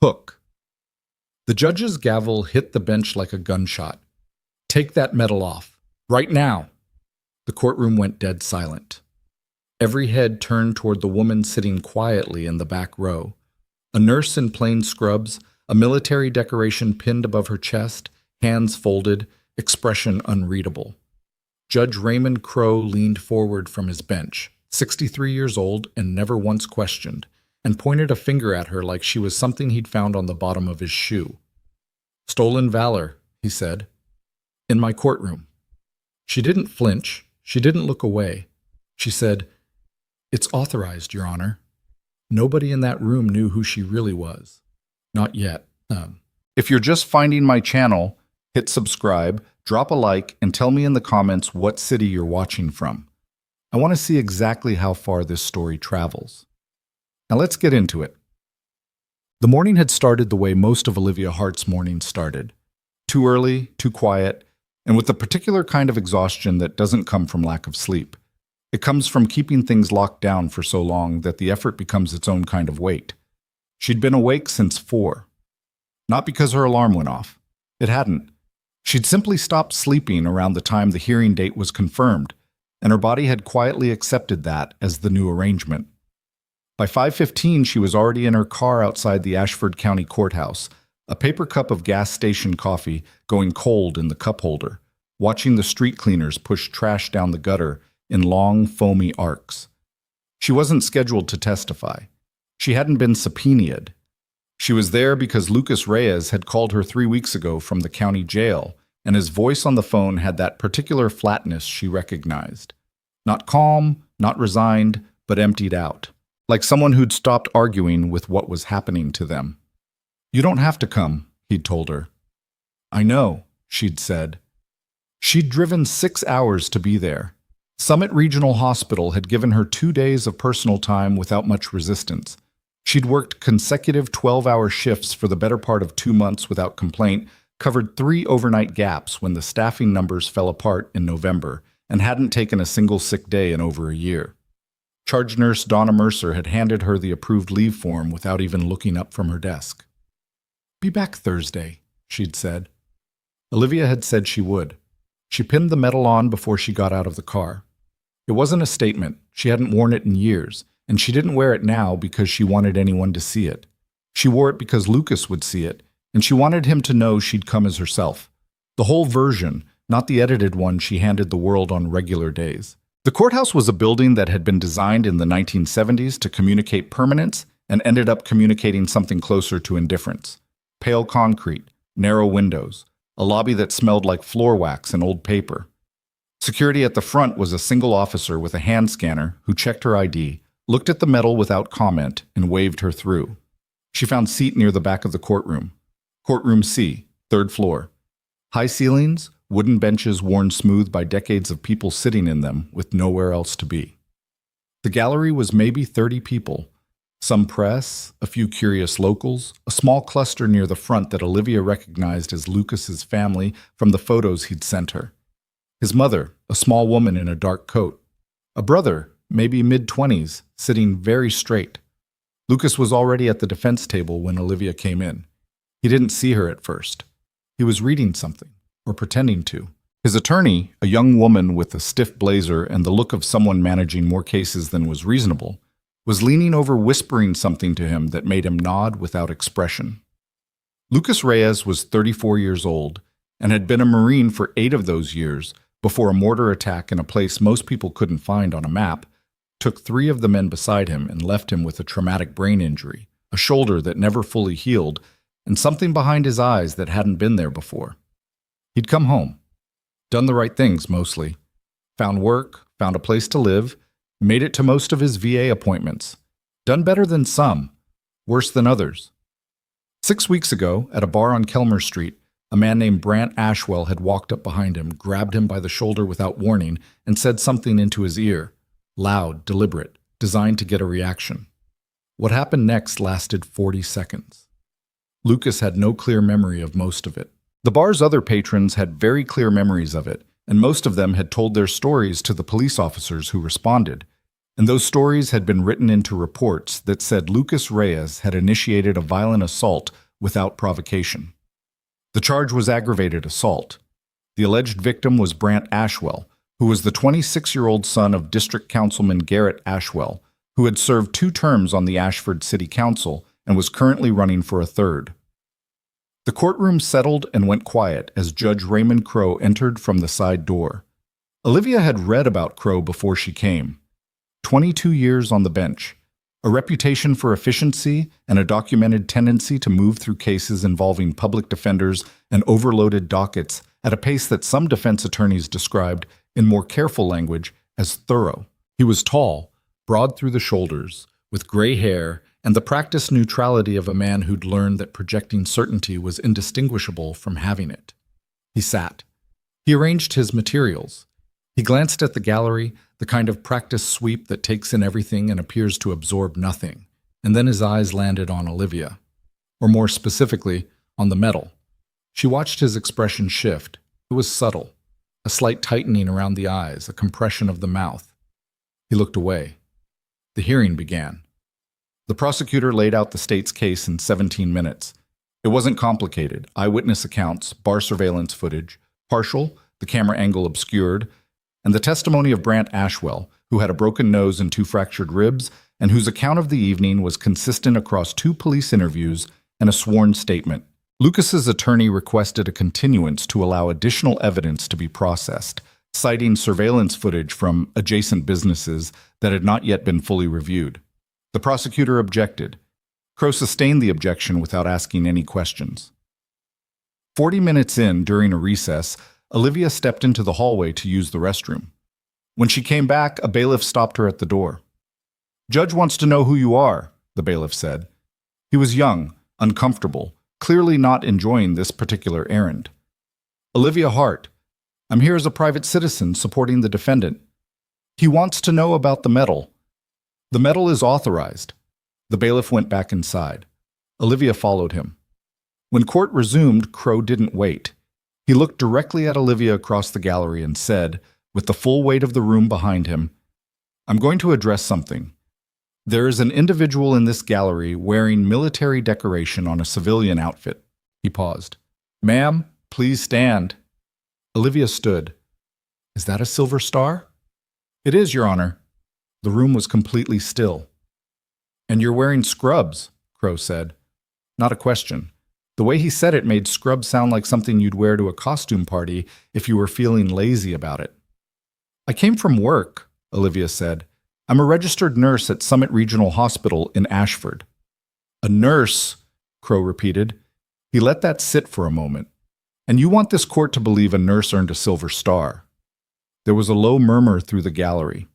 Hook. The judge's gavel hit the bench like a gunshot. Take that medal off. Right now. The courtroom went dead silent. Every head turned toward the woman sitting quietly in the back row. A nurse in plain scrubs, a military decoration pinned above her chest, hands folded, expression unreadable. Judge Raymond Crowe leaned forward from his bench, 63 years old and never once questioned, and pointed a finger at her like she was something he'd found on the bottom of his shoe. "Stolen valor," he said. "In my courtroom." She didn't flinch. She didn't look away. She said, "It's authorized, Your Honor." Nobody in that room knew who she really was. Not yet. If you're just finding my channel, hit subscribe, drop a like, and tell me in the comments what city you're watching from. I want to see exactly how far this story travels. Now let's get into it. The morning had started the way most of Olivia Hart's mornings started. Too early, too quiet, and with the particular kind of exhaustion that doesn't come from lack of sleep. It comes from keeping things locked down for so long that the effort becomes its own kind of weight. She'd been awake since 4. Not because her alarm went off. It hadn't. She'd simply stopped sleeping around the time the hearing date was confirmed, and her body had quietly accepted that as the new arrangement. By 5:15, she was already in her car outside the Ashford County Courthouse, a paper cup of gas station coffee going cold in the cup holder, watching the street cleaners push trash down the gutter in long, foamy arcs. She wasn't scheduled to testify. She hadn't been subpoenaed. She was there because Lucas Reyes had called her 3 weeks ago from the county jail, and his voice on the phone had that particular flatness she recognized. Not calm, not resigned, but emptied out, like someone who'd stopped arguing with what was happening to them. "You don't have to come," he'd told her. "I know," she'd said. She'd driven 6 hours to be there. Summit Regional Hospital had given her 2 days of personal time without much resistance. She'd worked consecutive 12-hour shifts for the better part of 2 months without complaint, covered 3 overnight gaps when the staffing numbers fell apart in November, and hadn't taken a single sick day in over a year. Charge nurse Donna Mercer had handed her the approved leave form without even looking up from her desk. "Be back Thursday," she'd said. Olivia had said she would. She pinned the medal on before she got out of the car. It wasn't a statement. She hadn't worn it in years, and she didn't wear it now because she wanted anyone to see it. She wore it because Lucas would see it, and she wanted him to know she'd come as herself. The whole version, not the edited one she handed the world on regular days. The courthouse was a building that had been designed in the 1970s to communicate permanence and ended up communicating something closer to indifference. Pale concrete, narrow windows, a lobby that smelled like floor wax and old paper. Security at the front was a single officer with a hand scanner who checked her ID, looked at the medal without comment, and waved her through. She found seat near the back of the courtroom. Courtroom C, 3rd floor. High ceilings, wooden benches worn smooth by decades of people sitting in them with nowhere else to be. The gallery was maybe 30 people. Some press, a few curious locals, a small cluster near the front that Olivia recognized as Lucas's family from the photos he'd sent her. His mother, a small woman in a dark coat. A brother, maybe mid-20s, sitting very straight. Lucas was already at the defense table when Olivia came in. He didn't see her at first. He was reading something, or pretending to. His attorney, a young woman with a stiff blazer and the look of someone managing more cases than was reasonable, was leaning over whispering something to him that made him nod without expression. Lucas Reyes was 34 years old and had been a Marine for 8 of those years before a mortar attack in a place most people couldn't find on a map took 3 of the men beside him and left him with a traumatic brain injury, a shoulder that never fully healed, and something behind his eyes that hadn't been there before. He'd come home, done the right things mostly, found work, found a place to live, made it to most of his VA appointments, done better than some, worse than others. 6 weeks ago, at a bar on Kelmer Street, a man named Brant Ashwell had walked up behind him, grabbed him by the shoulder without warning, and said something into his ear, loud, deliberate, designed to get a reaction. What happened next lasted 40 seconds. Lucas had no clear memory of most of it. The bar's other patrons had very clear memories of it, and most of them had told their stories to the police officers who responded. And those stories had been written into reports that said Lucas Reyes had initiated a violent assault without provocation. The charge was aggravated assault. The alleged victim was Brant Ashwell, who was the 26-year-old son of District Councilman Garrett Ashwell, who had served 2 terms on the Ashford City Council and was currently running for a 3rd. The courtroom settled and went quiet as Judge Raymond Crow entered from the side door. Olivia had read about Crow before she came. 22 years on the bench, a reputation for efficiency and a documented tendency to move through cases involving public defenders and overloaded dockets at a pace that some defense attorneys described, in more careful language, as thorough. He was tall, broad through the shoulders, with gray hair and the practiced neutrality of a man who'd learned that projecting certainty was indistinguishable from having it. He sat. He arranged his materials. He glanced at the gallery, the kind of practiced sweep that takes in everything and appears to absorb nothing, and then his eyes landed on Olivia, or more specifically, on the medal. She watched his expression shift. It was subtle, a slight tightening around the eyes, a compression of the mouth. He looked away. The hearing began. The prosecutor laid out the state's case in 17 minutes. It wasn't complicated. Eyewitness accounts, bar surveillance footage, partial, the camera angle obscured, and the testimony of Brant Ashwell, who had a broken nose and 2 fractured ribs, and whose account of the evening was consistent across 2 police interviews and a sworn statement. Lucas's attorney requested a continuance to allow additional evidence to be processed, citing surveillance footage from adjacent businesses that had not yet been fully reviewed. The prosecutor objected. Crow sustained the objection without asking any questions. 40 minutes in, during a recess, Olivia stepped into the hallway to use the restroom. When she came back, a bailiff stopped her at the door. "Judge wants to know who you are," the bailiff said. He was young, uncomfortable, clearly not enjoying this particular errand. "Olivia Hart. I'm here as a private citizen supporting the defendant. He wants to know about the medal." "The medal is authorized." The bailiff went back inside. Olivia followed him. When court resumed, Crow didn't wait. He looked directly at Olivia across the gallery and said, with the full weight of the room behind him, "I'm going to address something. There is an individual in this gallery wearing military decoration on a civilian outfit." He paused. "Ma'am, please stand." Olivia stood. "Is that a silver star?" "It is, Your Honor." The room was completely still. "And you're wearing scrubs," Crow said. Not a question. The way he said it made scrubs sound like something you'd wear to a costume party if you were feeling lazy about it. "I came from work," Olivia said. "I'm a registered nurse at Summit Regional Hospital in Ashford." "A nurse," Crow repeated. He let that sit for a moment. "And you want this court to believe a nurse earned a silver star?" There was a low murmur through the gallery.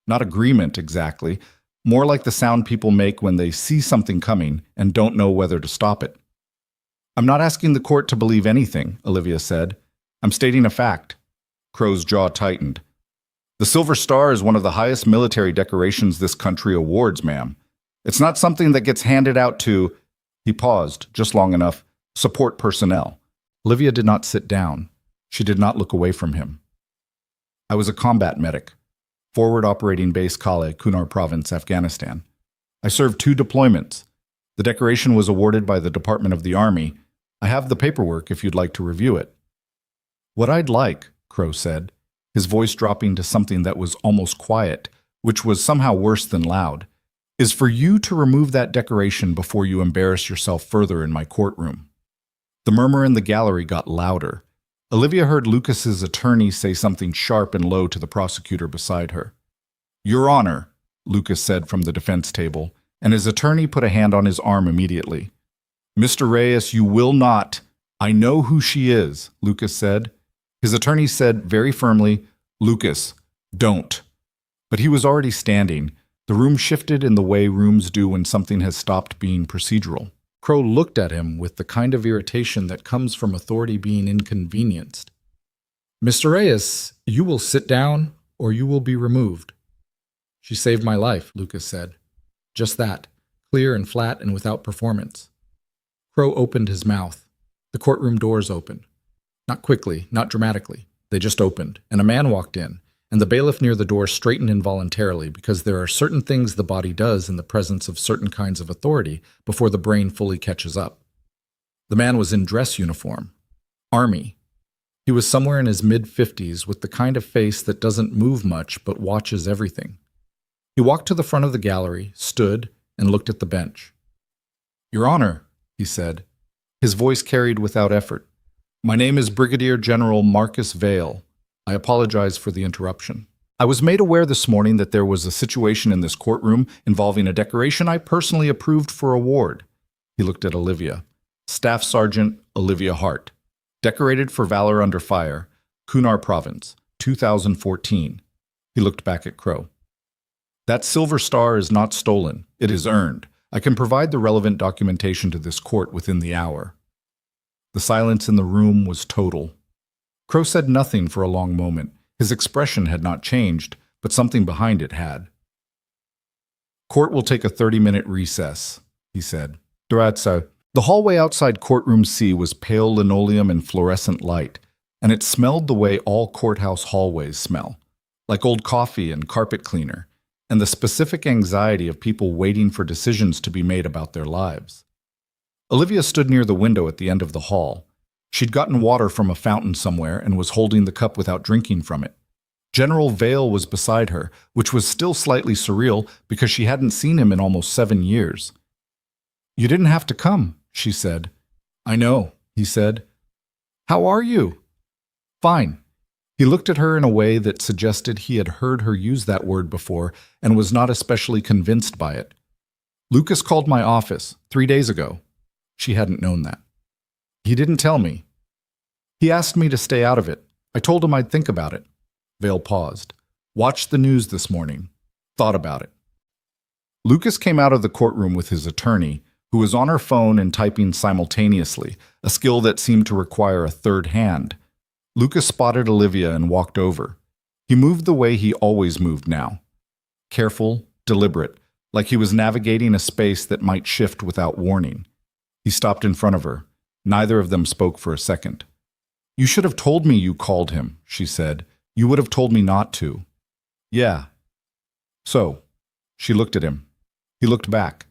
Not agreement, exactly. More like the sound people make when they see something coming and don't know whether to stop it. "I'm not asking the court to believe anything," Olivia said. "I'm stating a fact." Crow's jaw tightened. "The Silver Star is one of the highest military decorations this country awards, ma'am. It's not something that gets handed out to—" He paused, just long enough, "support personnel." Olivia did not sit down. She did not look away from him. "I was a combat medic. Forward Operating Base Kale, Kunar Province, Afghanistan. I served 2 deployments. The decoration was awarded by the Department of the Army. I have the paperwork if you'd like to review it." "What I'd like," Crow said, his voice dropping to something that was almost quiet, which was somehow worse than loud, "is for you to remove that decoration before you embarrass yourself further in my courtroom." The murmur in the gallery got louder. Olivia heard Lucas's attorney say something sharp and low to the prosecutor beside her. "Your Honor," Lucas said from the defense table, and his attorney put a hand on his arm immediately. "Mr. Reyes, you will not—" "I know who she is," Lucas said. His attorney said very firmly, "Lucas, don't." But he was already standing. The room shifted in the way rooms do when something has stopped being procedural. Crow looked at him with the kind of irritation that comes from authority being inconvenienced. "Mr. Reyes, you will sit down or you will be removed." "She saved my life," Lucas said. Just that, clear and flat and without performance. Crow opened his mouth. The courtroom doors opened. Not quickly, not dramatically. They just opened, and a man walked in, and the bailiff near the door straightened involuntarily because there are certain things the body does in the presence of certain kinds of authority before the brain fully catches up. The man was in dress uniform. Army. He was somewhere in his mid-50s with the kind of face that doesn't move much but watches everything. He walked to the front of the gallery, stood, and looked at the bench. "Your Honor," he said. His voice carried without effort. "My name is Brigadier General Marcus Vale. I apologize for the interruption. I was made aware this morning that there was a situation in this courtroom involving a decoration I personally approved for award." He looked at Olivia. "Staff Sergeant Olivia Hart. Decorated for valor under fire, Kunar Province, 2014. He looked back at Crow. "That silver star is not stolen. It is earned. I can provide the relevant documentation to this court within the hour." The silence in the room was total. Crow said nothing for a long moment. His expression had not changed, but something behind it had. "Court will take a 30-minute recess," he said. "Durazzo." The hallway outside courtroom C was pale linoleum and fluorescent light, and it smelled the way all courthouse hallways smell, like old coffee and carpet cleaner, and the specific anxiety of people waiting for decisions to be made about their lives. Olivia stood near the window at the end of the hall. She'd gotten water from a fountain somewhere and was holding the cup without drinking from it. General Vale was beside her, which was still slightly surreal because she hadn't seen him in almost 7 years. "You didn't have to come," she said. "I know," he said. "How are you?" "Fine." He looked at her in a way that suggested he had heard her use that word before and was not especially convinced by it. "Lucas called my office 3 days ago." She hadn't known that. "He didn't tell me. He asked me to stay out of it. I told him I'd think about it." Vale paused. "Watched the news this morning. Thought about it." Lucas came out of the courtroom with his attorney, who was on her phone and typing simultaneously, a skill that seemed to require a third hand. Lucas spotted Olivia and walked over. He moved the way he always moved now. Careful, deliberate, like he was navigating a space that might shift without warning. He stopped in front of her. Neither of them spoke for a second. "You should have told me you called him," she said. "You would have told me not to." "Yeah." "So?" She looked at him. He looked back.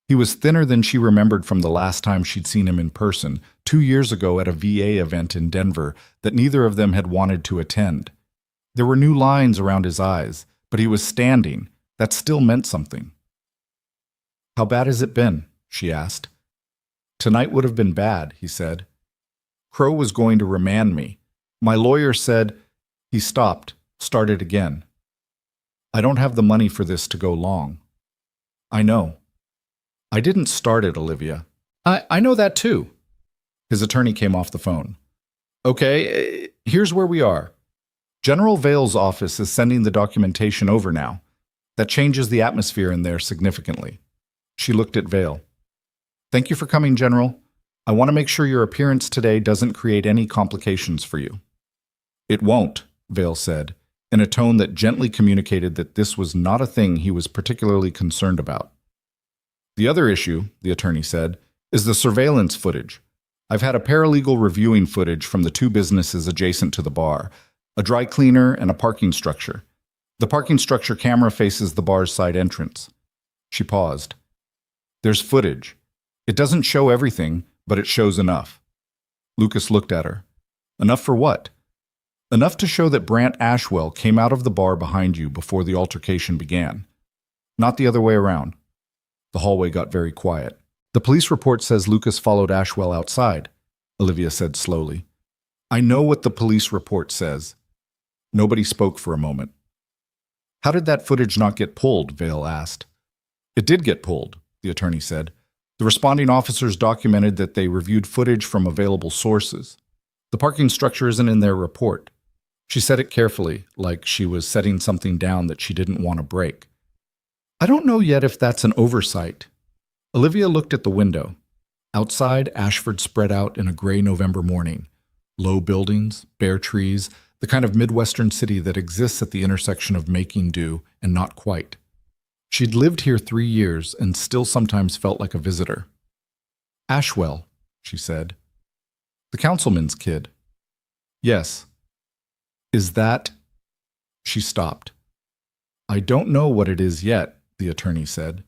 He was thinner than she remembered from the last time she'd seen him in person, 2 years ago at a VA event in Denver that neither of them had wanted to attend. There were new lines around his eyes, but he was standing. That still meant something. "How bad has it been?" she asked. "Tonight would have been bad," he said. "Crow was going to remand me. My lawyer said—" He stopped, started again. "I don't have the money for this to go long." "I know." "I didn't start it, Olivia." I know that too." His attorney came off the phone. "Okay, here's where we are. General Vale's office is sending the documentation over now. That changes the atmosphere in there significantly." She looked at Vale. "Thank you for coming, General. I want to make sure your appearance today doesn't create any complications for you." "It won't," Vale said, in a tone that gently communicated that this was not a thing he was particularly concerned about. "The other issue," the attorney said, "is the surveillance footage. I've had a paralegal reviewing footage from the 2 businesses adjacent to the bar, a dry cleaner and a parking structure. The parking structure camera faces the bar's side entrance." She paused. "There's footage. It doesn't show everything, but it shows enough." Lucas looked at her. "Enough for what?" "Enough to show that Brant Ashwell came out of the bar behind you before the altercation began. Not the other way around." The hallway got very quiet. "The police report says Lucas followed Ashwell outside," Olivia said slowly. "I know what the police report says." Nobody spoke for a moment. "How did that footage not get pulled?" Vale asked. "It did get pulled," the attorney said. "The responding officers documented that they reviewed footage from available sources. The parking structure isn't in their report." She said it carefully, like she was setting something down that she didn't want to break. "I don't know yet if that's an oversight." Olivia looked at the window. Outside, Ashford spread out in a gray November morning. Low buildings, bare trees, the kind of Midwestern city that exists at the intersection of making do and not quite. She'd lived here 3 years and still sometimes felt like a visitor. "Ashwell," she said. "The councilman's kid." "Yes." "Is that—" She stopped. "I don't know what it is yet," the attorney said,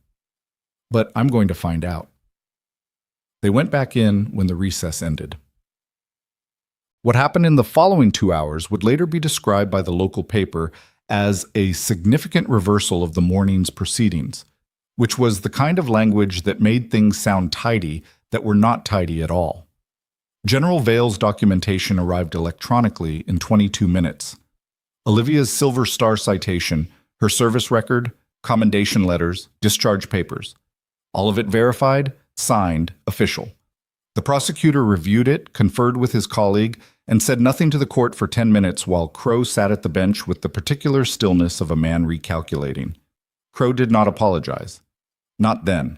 "but I'm going to find out." They went back in when the recess ended. What happened in the following 2 hours would later be described by the local paper as a significant reversal of the morning's proceedings, which was the kind of language that made things sound tidy that were not tidy at all. General Vale's documentation arrived electronically in 22 minutes. Olivia's Silver Star citation, her service record, commendation letters, discharge papers. All of it verified, signed, official. The prosecutor reviewed it, conferred with his colleague, and said nothing to the court for 10 minutes while Crow sat at the bench with the particular stillness of a man recalculating. Crow did not apologize. Not then.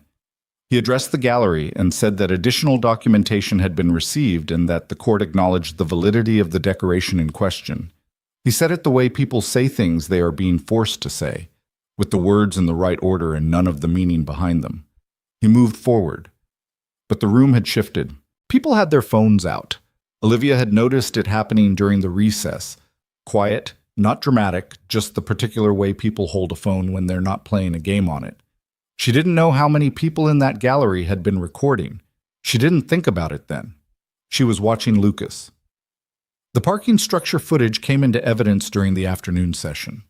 He addressed the gallery and said that additional documentation had been received and that the court acknowledged the validity of the decoration in question. He said it the way people say things they are being forced to say, with the words in the right order and none of the meaning behind them. He moved forward. But the room had shifted. People had their phones out. Olivia had noticed it happening during the recess. Quiet, not dramatic, just the particular way people hold a phone when they're not playing a game on it. She didn't know how many people in that gallery had been recording. She didn't think about it then. She was watching Lucas. The parking structure footage came into evidence during the afternoon session.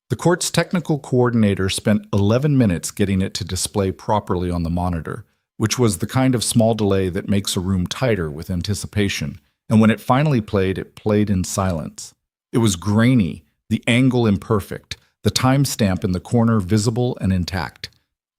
The court's technical coordinator spent 11 minutes getting it to display properly on the monitor, which was the kind of small delay that makes a room tighter with anticipation, and when it finally played, it played in silence. It was grainy, the angle imperfect, the timestamp in the corner visible and intact.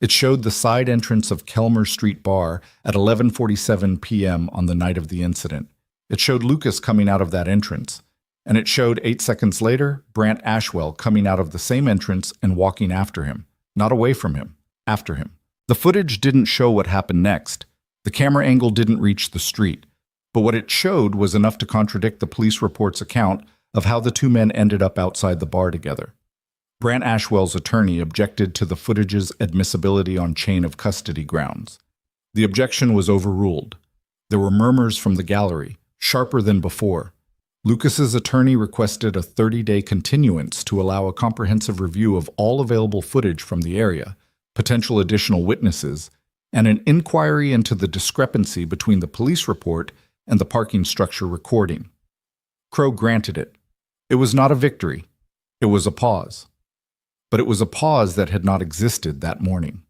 It showed the side entrance of Kelmer Street Bar at 11:47 p.m. on the night of the incident. It showed Lucas coming out of that entrance. And it showed 8 seconds later, Brant Ashwell coming out of the same entrance and walking after him. Not away from him, after him. The footage didn't show what happened next. The camera angle didn't reach the street. But what it showed was enough to contradict the police report's account of how the two men ended up outside the bar together. Brant Ashwell's attorney objected to the footage's admissibility on chain of custody grounds. The objection was overruled. There were murmurs from the gallery, sharper than before. Lucas's attorney requested a 30-day continuance to allow a comprehensive review of all available footage from the area, potential additional witnesses, and an inquiry into the discrepancy between the police report and the parking structure recording. Crow granted it. It was not a victory. It was a pause. But it was a pause that had not existed that morning.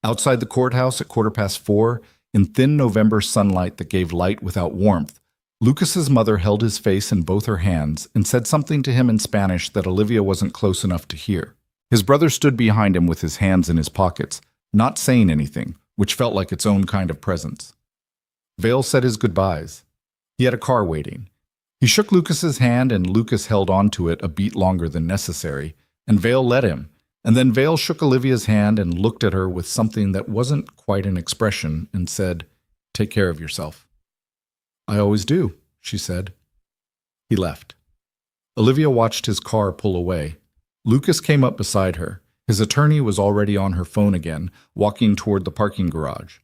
Outside the courthouse at 4:15, in thin November sunlight that gave light without warmth, Lucas's mother held his face in both her hands and said something to him in Spanish that Olivia wasn't close enough to hear. His brother stood behind him with his hands in his pockets, not saying anything, which felt like its own kind of presence. Vale said his goodbyes. He had a car waiting. He shook Lucas's hand and Lucas held on to it a beat longer than necessary, and Vale let him, and then Vale shook Olivia's hand and looked at her with something that wasn't quite an expression and said, "Take care of yourself." "I always do," she said. He left. Olivia watched his car pull away. Lucas came up beside her. His attorney was already on her phone again, walking toward the parking garage.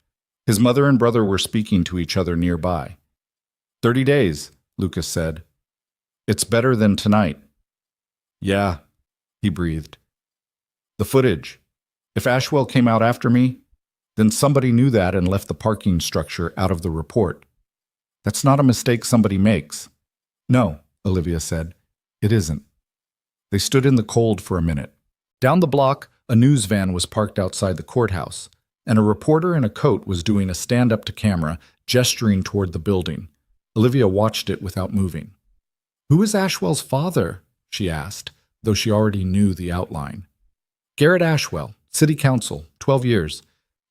His mother and brother were speaking to each other nearby. 30 days, Lucas said. "It's better than tonight." "Yeah," he breathed. "The footage. If Ashwell came out after me, then somebody knew that and left the parking structure out of the report. That's not a mistake somebody makes." "No," Olivia said. "It isn't." They stood in the cold for a minute. Down the block, a news van was parked outside the courthouse, and a reporter in a coat was doing a stand-up to camera, gesturing toward the building. Olivia watched it without moving. "Who is Ashwell's father?" she asked, though she already knew the outline. "Garrett Ashwell, City Council, 12 years.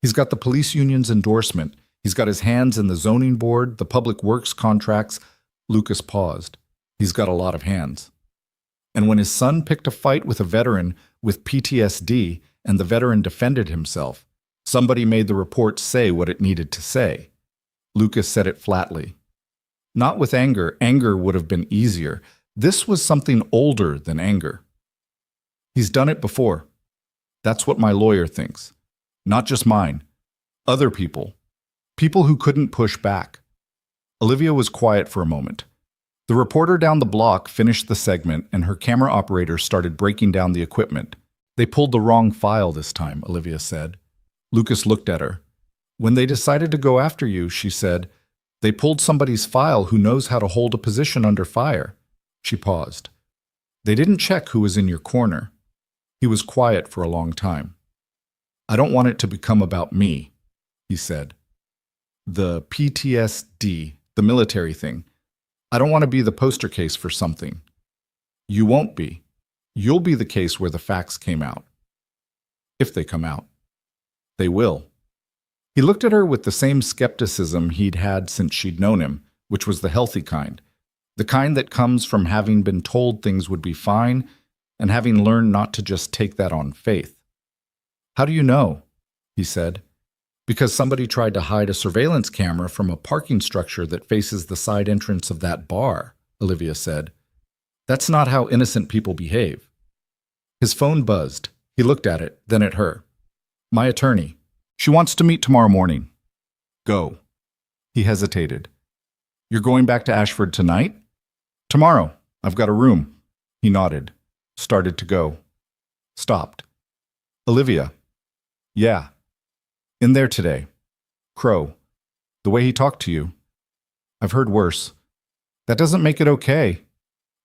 He's got the police union's endorsement. He's got his hands in the zoning board, the public works contracts." Lucas paused. "He's got a lot of hands." And when his son picked a fight with a veteran with PTSD and the veteran defended himself, somebody made the report say what it needed to say. Lucas said it flatly. Not with anger. Anger would have been easier. This was something older than anger. "He's done it before. That's what my lawyer thinks. Not just mine. Other people. People who couldn't push back." Olivia was quiet for a moment. The reporter down the block finished the segment, and her camera operator started breaking down the equipment. They pulled the wrong file this time, Olivia said. Lucas looked at her. When they decided to go after you, she said, they pulled somebody's file who knows how to hold a position under fire. She paused. They didn't check who was in your corner. He was quiet for a long time. I don't want it to become about me, he said. The PTSD, the military thing. I don't want to be the poster case for something. You won't be. You'll be the case where the facts came out. If they come out. They will. He looked at her with the same skepticism he'd had since she'd known him, which was the healthy kind. The kind that comes from having been told things would be fine and having learned not to just take that on faith. How do you know? He said. Because somebody tried to hide a surveillance camera from a parking structure that faces the side entrance of that bar, Olivia said. That's not how innocent people behave. His phone buzzed. He looked at it, then at her. My attorney. She wants to meet tomorrow morning. Go. He hesitated. You're going back to Ashford tonight? Tomorrow. I've got a room. He nodded. Started to go. Stopped. Olivia. Yeah. In there today. Crow. The way he talked to you. I've heard worse. That doesn't make it okay.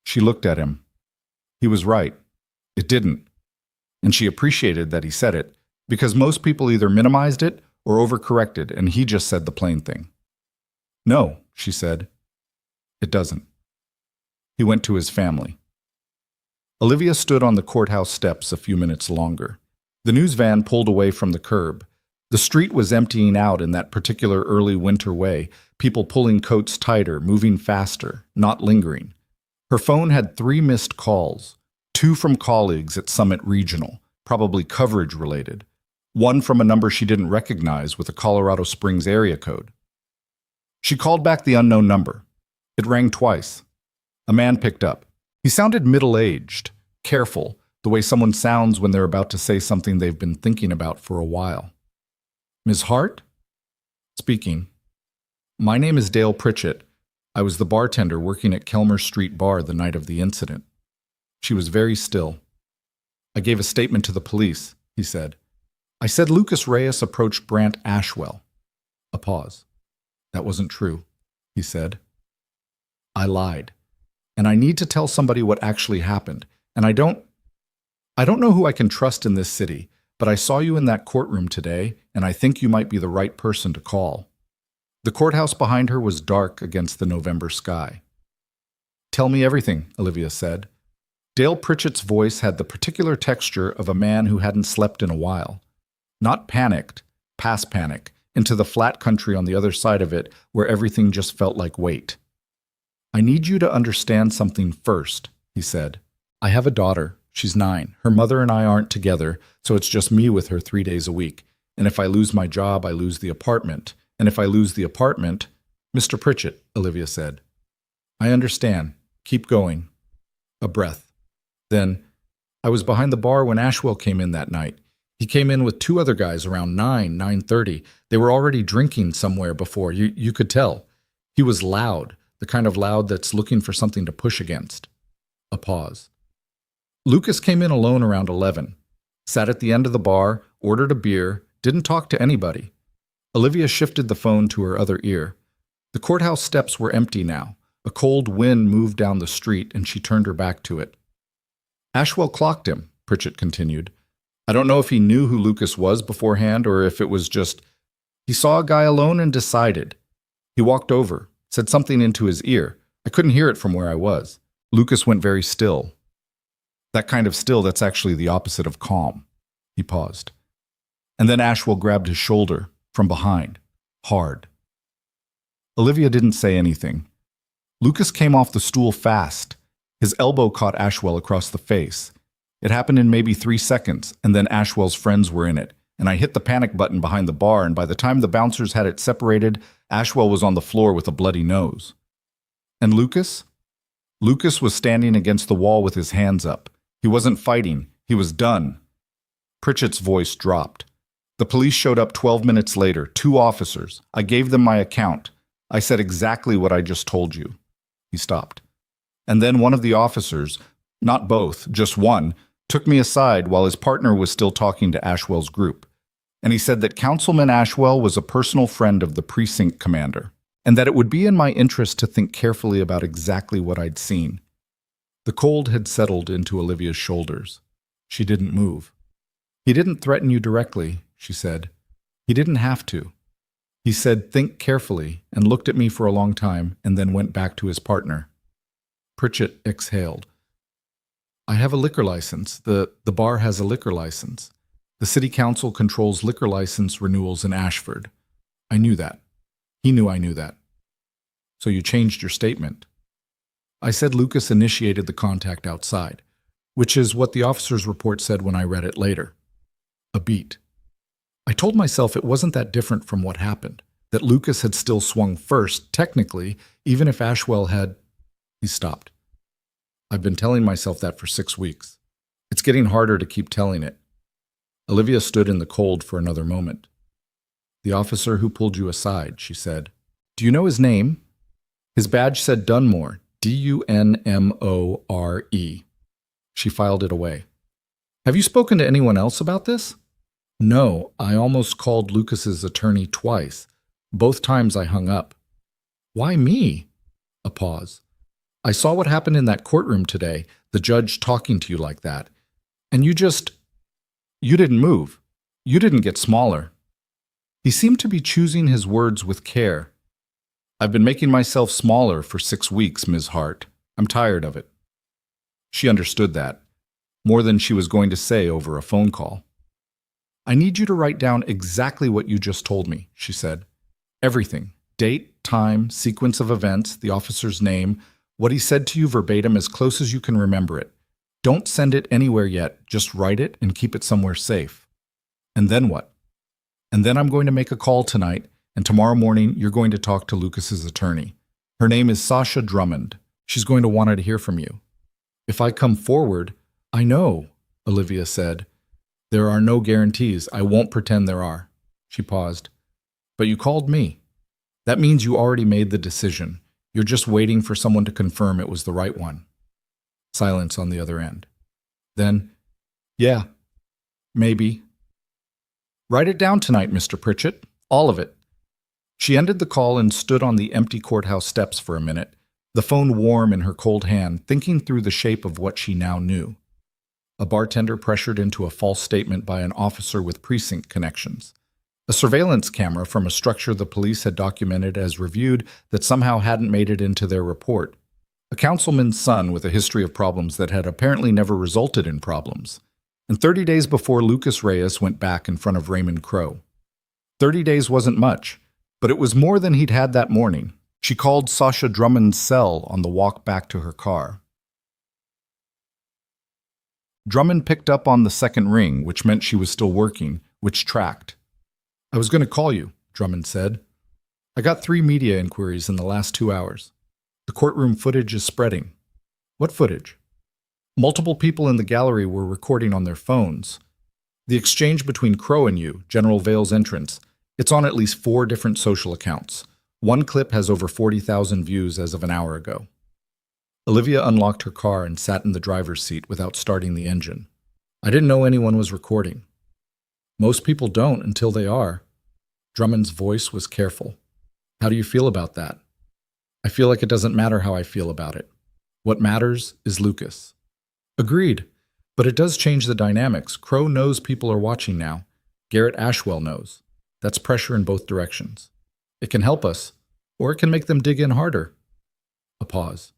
She looked at him. He was right. It didn't. And she appreciated that he said it, because most people either minimized it or overcorrected, and he just said the plain thing. No, she said. It doesn't. He went to his family. Olivia stood on the courthouse steps a few minutes longer. The news van pulled away from the curb. The street was emptying out in that particular early winter way, people pulling coats tighter, moving faster, not lingering. Her phone had 3 missed calls, 2 from colleagues at Summit Regional, probably coverage related, 1 from a number she didn't recognize with a Colorado Springs area code. She called back the unknown number. It rang twice. A man picked up. He sounded middle-aged, careful, the way someone sounds when they're about to say something they've been thinking about for a while. Ms. Hart? Speaking. My name is Dale Pritchett. I was the bartender working at Kelmer Street Bar the night of the incident. She was very still. I gave a statement to the police, he said. I said Lucas Reyes approached Brant Ashwell. A pause. That wasn't true, he said. I lied. And I need to tell somebody what actually happened. And I don't know who I can trust in this city, but I saw you in that courtroom today, and I think you might be the right person to call. The courthouse behind her was dark against the November sky. Tell me everything, Olivia said. Dale Pritchett's voice had the particular texture of a man who hadn't slept in a while. Not panicked, past panic, into the flat country on the other side of it where everything just felt like weight. I need you to understand something first, he said. I have a daughter. She's 9. Her mother and I aren't together, so it's just me with her 3 days a week. And if I lose my job, I lose the apartment. And if I lose the apartment, Mr. Pritchett, Olivia said. I understand. Keep going. A breath. Then, I was behind the bar when Ashwell came in that night. He came in with 2 other guys around 9:30. They were already drinking somewhere before. You could tell. He was loud, the kind of loud that's looking for something to push against. A pause. Lucas came in alone around 11, sat at the end of the bar, ordered a beer, didn't talk to anybody. Olivia shifted the phone to her other ear. The courthouse steps were empty now. A cold wind moved down the street, and she turned her back to it. Ashwell clocked him, Pritchett continued. I don't know if he knew who Lucas was beforehand or if it was just, he saw a guy alone and decided. He walked over, said something into his ear. I couldn't hear it from where I was. Lucas went very still. That kind of still that's actually the opposite of calm. He paused. And then Ashwell grabbed his shoulder, from behind, hard. Olivia didn't say anything. Lucas came off the stool fast. His elbow caught Ashwell across the face. It happened in maybe 3 seconds, and then Ashwell's friends were in it, and I hit the panic button behind the bar, and by the time the bouncers had it separated, Ashwell was on the floor with a bloody nose. And Lucas? Lucas was standing against the wall with his hands up. He wasn't fighting. He was done. Pritchett's voice dropped. The police showed up 12 minutes later, 2 officers. I gave them my account. I said exactly what I just told you. He stopped. And then one of the officers, not both, just one, took me aside while his partner was still talking to Ashwell's group. And he said that Councilman Ashwell was a personal friend of the precinct commander, and that it would be in my interest to think carefully about exactly what I'd seen. The cold had settled into Olivia's shoulders. She didn't move. He didn't threaten you directly, she said. He didn't have to. He said, think carefully, and looked at me for a long time, and then went back to his partner. Pritchett exhaled. I have a liquor license. The bar has a liquor license. The city council controls liquor license renewals in Ashford. I knew that. He knew I knew that. So you changed your statement. I said Lucas initiated the contact outside, which is what the officer's report said when I read it later. A beat. I told myself it wasn't that different from what happened, that Lucas had still swung first, technically, even if Ashwell had... He stopped. I've been telling myself that for 6 weeks. It's getting harder to keep telling it. Olivia stood in the cold for another moment. The officer who pulled you aside, she said. Do you know his name? His badge said Dunmore, D-U-N-M-O-R-E. She filed it away. Have you spoken to anyone else about this? No, I almost called Lucas's attorney twice. Both times I hung up. Why me? A pause. I saw what happened in that courtroom today, the judge talking to you like that. And you didn't move. You didn't get smaller. He seemed to be choosing his words with care. I've been making myself smaller for 6 weeks, Ms. Hart. I'm tired of it. She understood that, more than she was going to say over a phone call. I need you to write down exactly what you just told me, she said. Everything. Date, time, sequence of events, the officer's name, what he said to you verbatim as close as you can remember it. Don't send it anywhere yet. Just write it and keep it somewhere safe. And then what? And then I'm going to make a call tonight, and tomorrow morning you're going to talk to Lucas's attorney. Her name is Sasha Drummond. She's going to want to hear from you. If I come forward, I know, Olivia said. There are no guarantees. I won't pretend there are. She paused. But you called me. That means you already made the decision. You're just waiting for someone to confirm it was the right one. Silence on the other end. Then, yeah, maybe. Write it down tonight, Mr. Pritchett. All of it. She ended the call and stood on the empty courthouse steps for a minute, the phone warm in her cold hand, thinking through the shape of what she now knew. A bartender pressured into a false statement by an officer with precinct connections. A surveillance camera from a structure the police had documented as reviewed that somehow hadn't made it into their report. A councilman's son with a history of problems that had apparently never resulted in problems. And 30 days before Lucas Reyes went back in front of Raymond Crowe. 30 days wasn't much, but it was more than he'd had that morning. She called Sasha Drummond's cell on the walk back to her car. Drummond picked up on the second ring, which meant she was still working, which tracked. I was going to call you, Drummond said. I got 3 media inquiries in the last 2 hours. The courtroom footage is spreading. What footage? Multiple people in the gallery were recording on their phones. The exchange between Crowe and you, General Vale's entrance, it's on at least 4 different social accounts. One clip has over 40,000 views as of an hour ago. Olivia unlocked her car and sat in the driver's seat without starting the engine. I didn't know anyone was recording. Most people don't until they are. Drummond's voice was careful. How do you feel about that? I feel like it doesn't matter how I feel about it. What matters is Lucas. Agreed. But it does change the dynamics. Crowe knows people are watching now. Garrett Ashwell knows. That's pressure in both directions. It can help us, or it can make them dig in harder. A pause.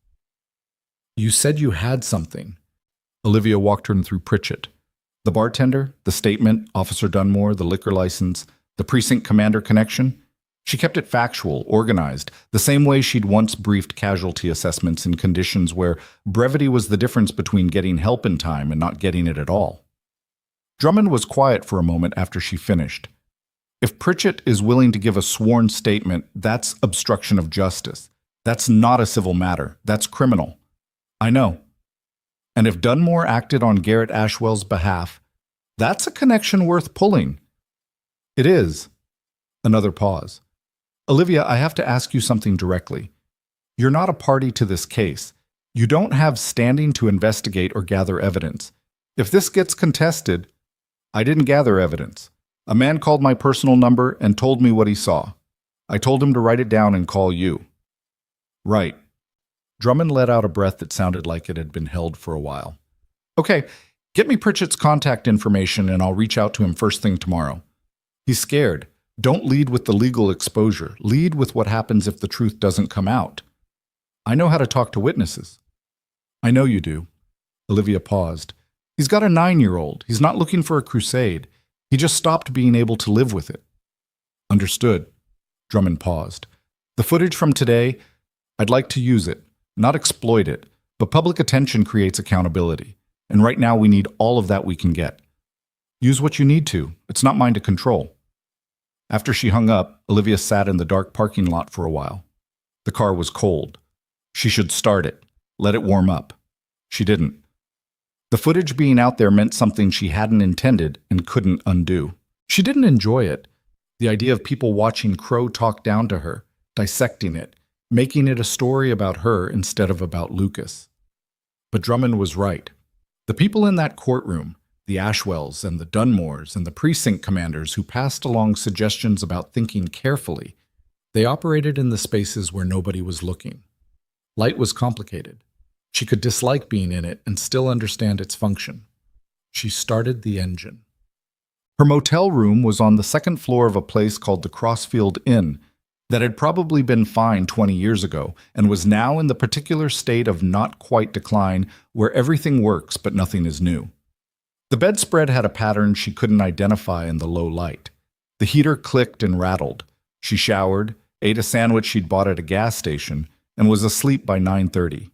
You said you had something. Olivia walked her through Pritchett. The bartender, the statement, Officer Dunmore, the liquor license, the precinct commander connection. She kept it factual, organized, the same way she'd once briefed casualty assessments in conditions where brevity was the difference between getting help in time and not getting it at all. Drummond was quiet for a moment after she finished. If Pritchett is willing to give a sworn statement, that's obstruction of justice. That's not a civil matter. That's criminal. I know. And if Dunmore acted on Garrett Ashwell's behalf, that's a connection worth pulling. It is. Another pause. Olivia, I have to ask you something directly. You're not a party to this case, You don't have standing to investigate or gather evidence. If this gets contested, I didn't gather evidence. A man called my personal number and told me what he saw. I told him to write it down and call you. Right. Drummond let out a breath that sounded like it had been held for a while. Okay, get me Pritchett's contact information and I'll reach out to him first thing tomorrow. He's scared. Don't lead with the legal exposure. Lead with what happens if the truth doesn't come out. I know how to talk to witnesses. I know you do. Olivia paused. He's got a 9-year-old. He's not looking for a crusade. He just stopped being able to live with it. Understood. Drummond paused. The footage from today, I'd like to use it, not exploit it, but public attention creates accountability. And right now we need all of that we can get. Use what you need to. It's not mine to control. After she hung up, Olivia sat in the dark parking lot for a while. The car was cold. She should start it, let it warm up. She didn't. The footage being out there meant something she hadn't intended and couldn't undo. She didn't enjoy it. The idea of people watching Crow talk down to her, dissecting it, making it a story about her instead of about Lucas. But Drummond was right. The people in that courtroom, the Ashwells and the Dunmores and the precinct commanders who passed along suggestions about thinking carefully, they operated in the spaces where nobody was looking. Light was complicated. She could dislike being in it and still understand its function. She started the engine. Her motel room was on the second floor of a place called the Crossfield Inn that had probably been fine 20 years ago and was now in the particular state of not quite decline where everything works but nothing is new. The bedspread had a pattern she couldn't identify in the low light. The heater clicked and rattled. She showered, ate a sandwich she'd bought at a gas station, and was asleep by 9:30.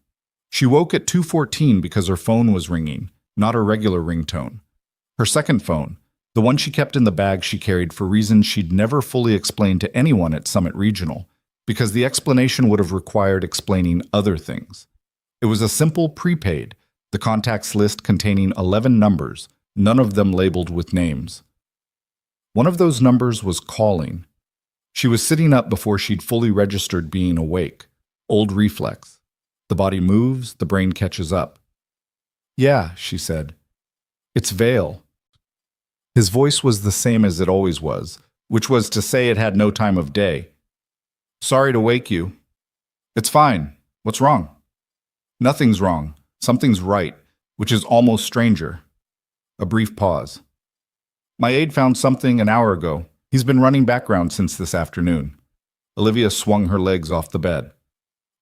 She woke at 2:14 because her phone was ringing, not her regular ringtone. Her second phone, the one she kept in the bag she carried for reasons she'd never fully explained to anyone at Summit Regional, because the explanation would have required explaining other things. It was a simple prepaid, the contacts list containing 11 numbers, none of them labeled with names. One of those numbers was calling. She was sitting up before she'd fully registered being awake. Old reflex. The body moves, the brain catches up. Yeah, she said. It's Vale. His voice was the same as it always was, which was to say it had no time of day. Sorry to wake you. It's fine. What's wrong? Nothing's wrong. Something's right, which is almost stranger. A brief pause. My aide found something an hour ago. He's been running background since this afternoon. Olivia swung her legs off the bed.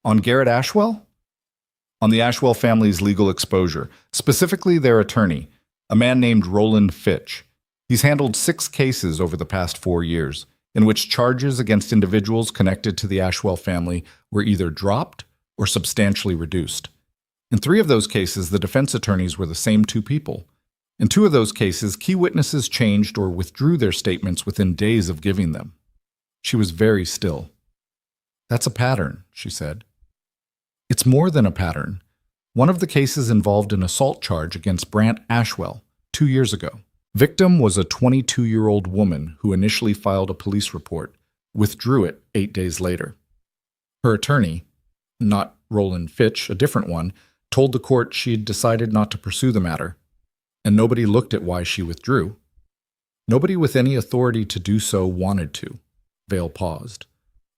On Garrett Ashwell? On the Ashwell family's legal exposure, specifically their attorney, a man named Roland Fitch. He's handled 6 cases over the past 4 years, in which charges against individuals connected to the Ashwell family were either dropped or substantially reduced. In 3 of those cases, the defense attorneys were the same 2 people. In 2 of those cases, key witnesses changed or withdrew their statements within days of giving them. She was very still. That's a pattern, she said. It's more than a pattern. One of the cases involved an assault charge against Brant Ashwell 2 years ago. Victim was a 22-year-old woman who initially filed a police report, withdrew it 8 days later. Her attorney, not Roland Fitch, a different one, told the court she'd decided not to pursue the matter, and nobody looked at why she withdrew. Nobody with any authority to do so wanted to. Vale paused.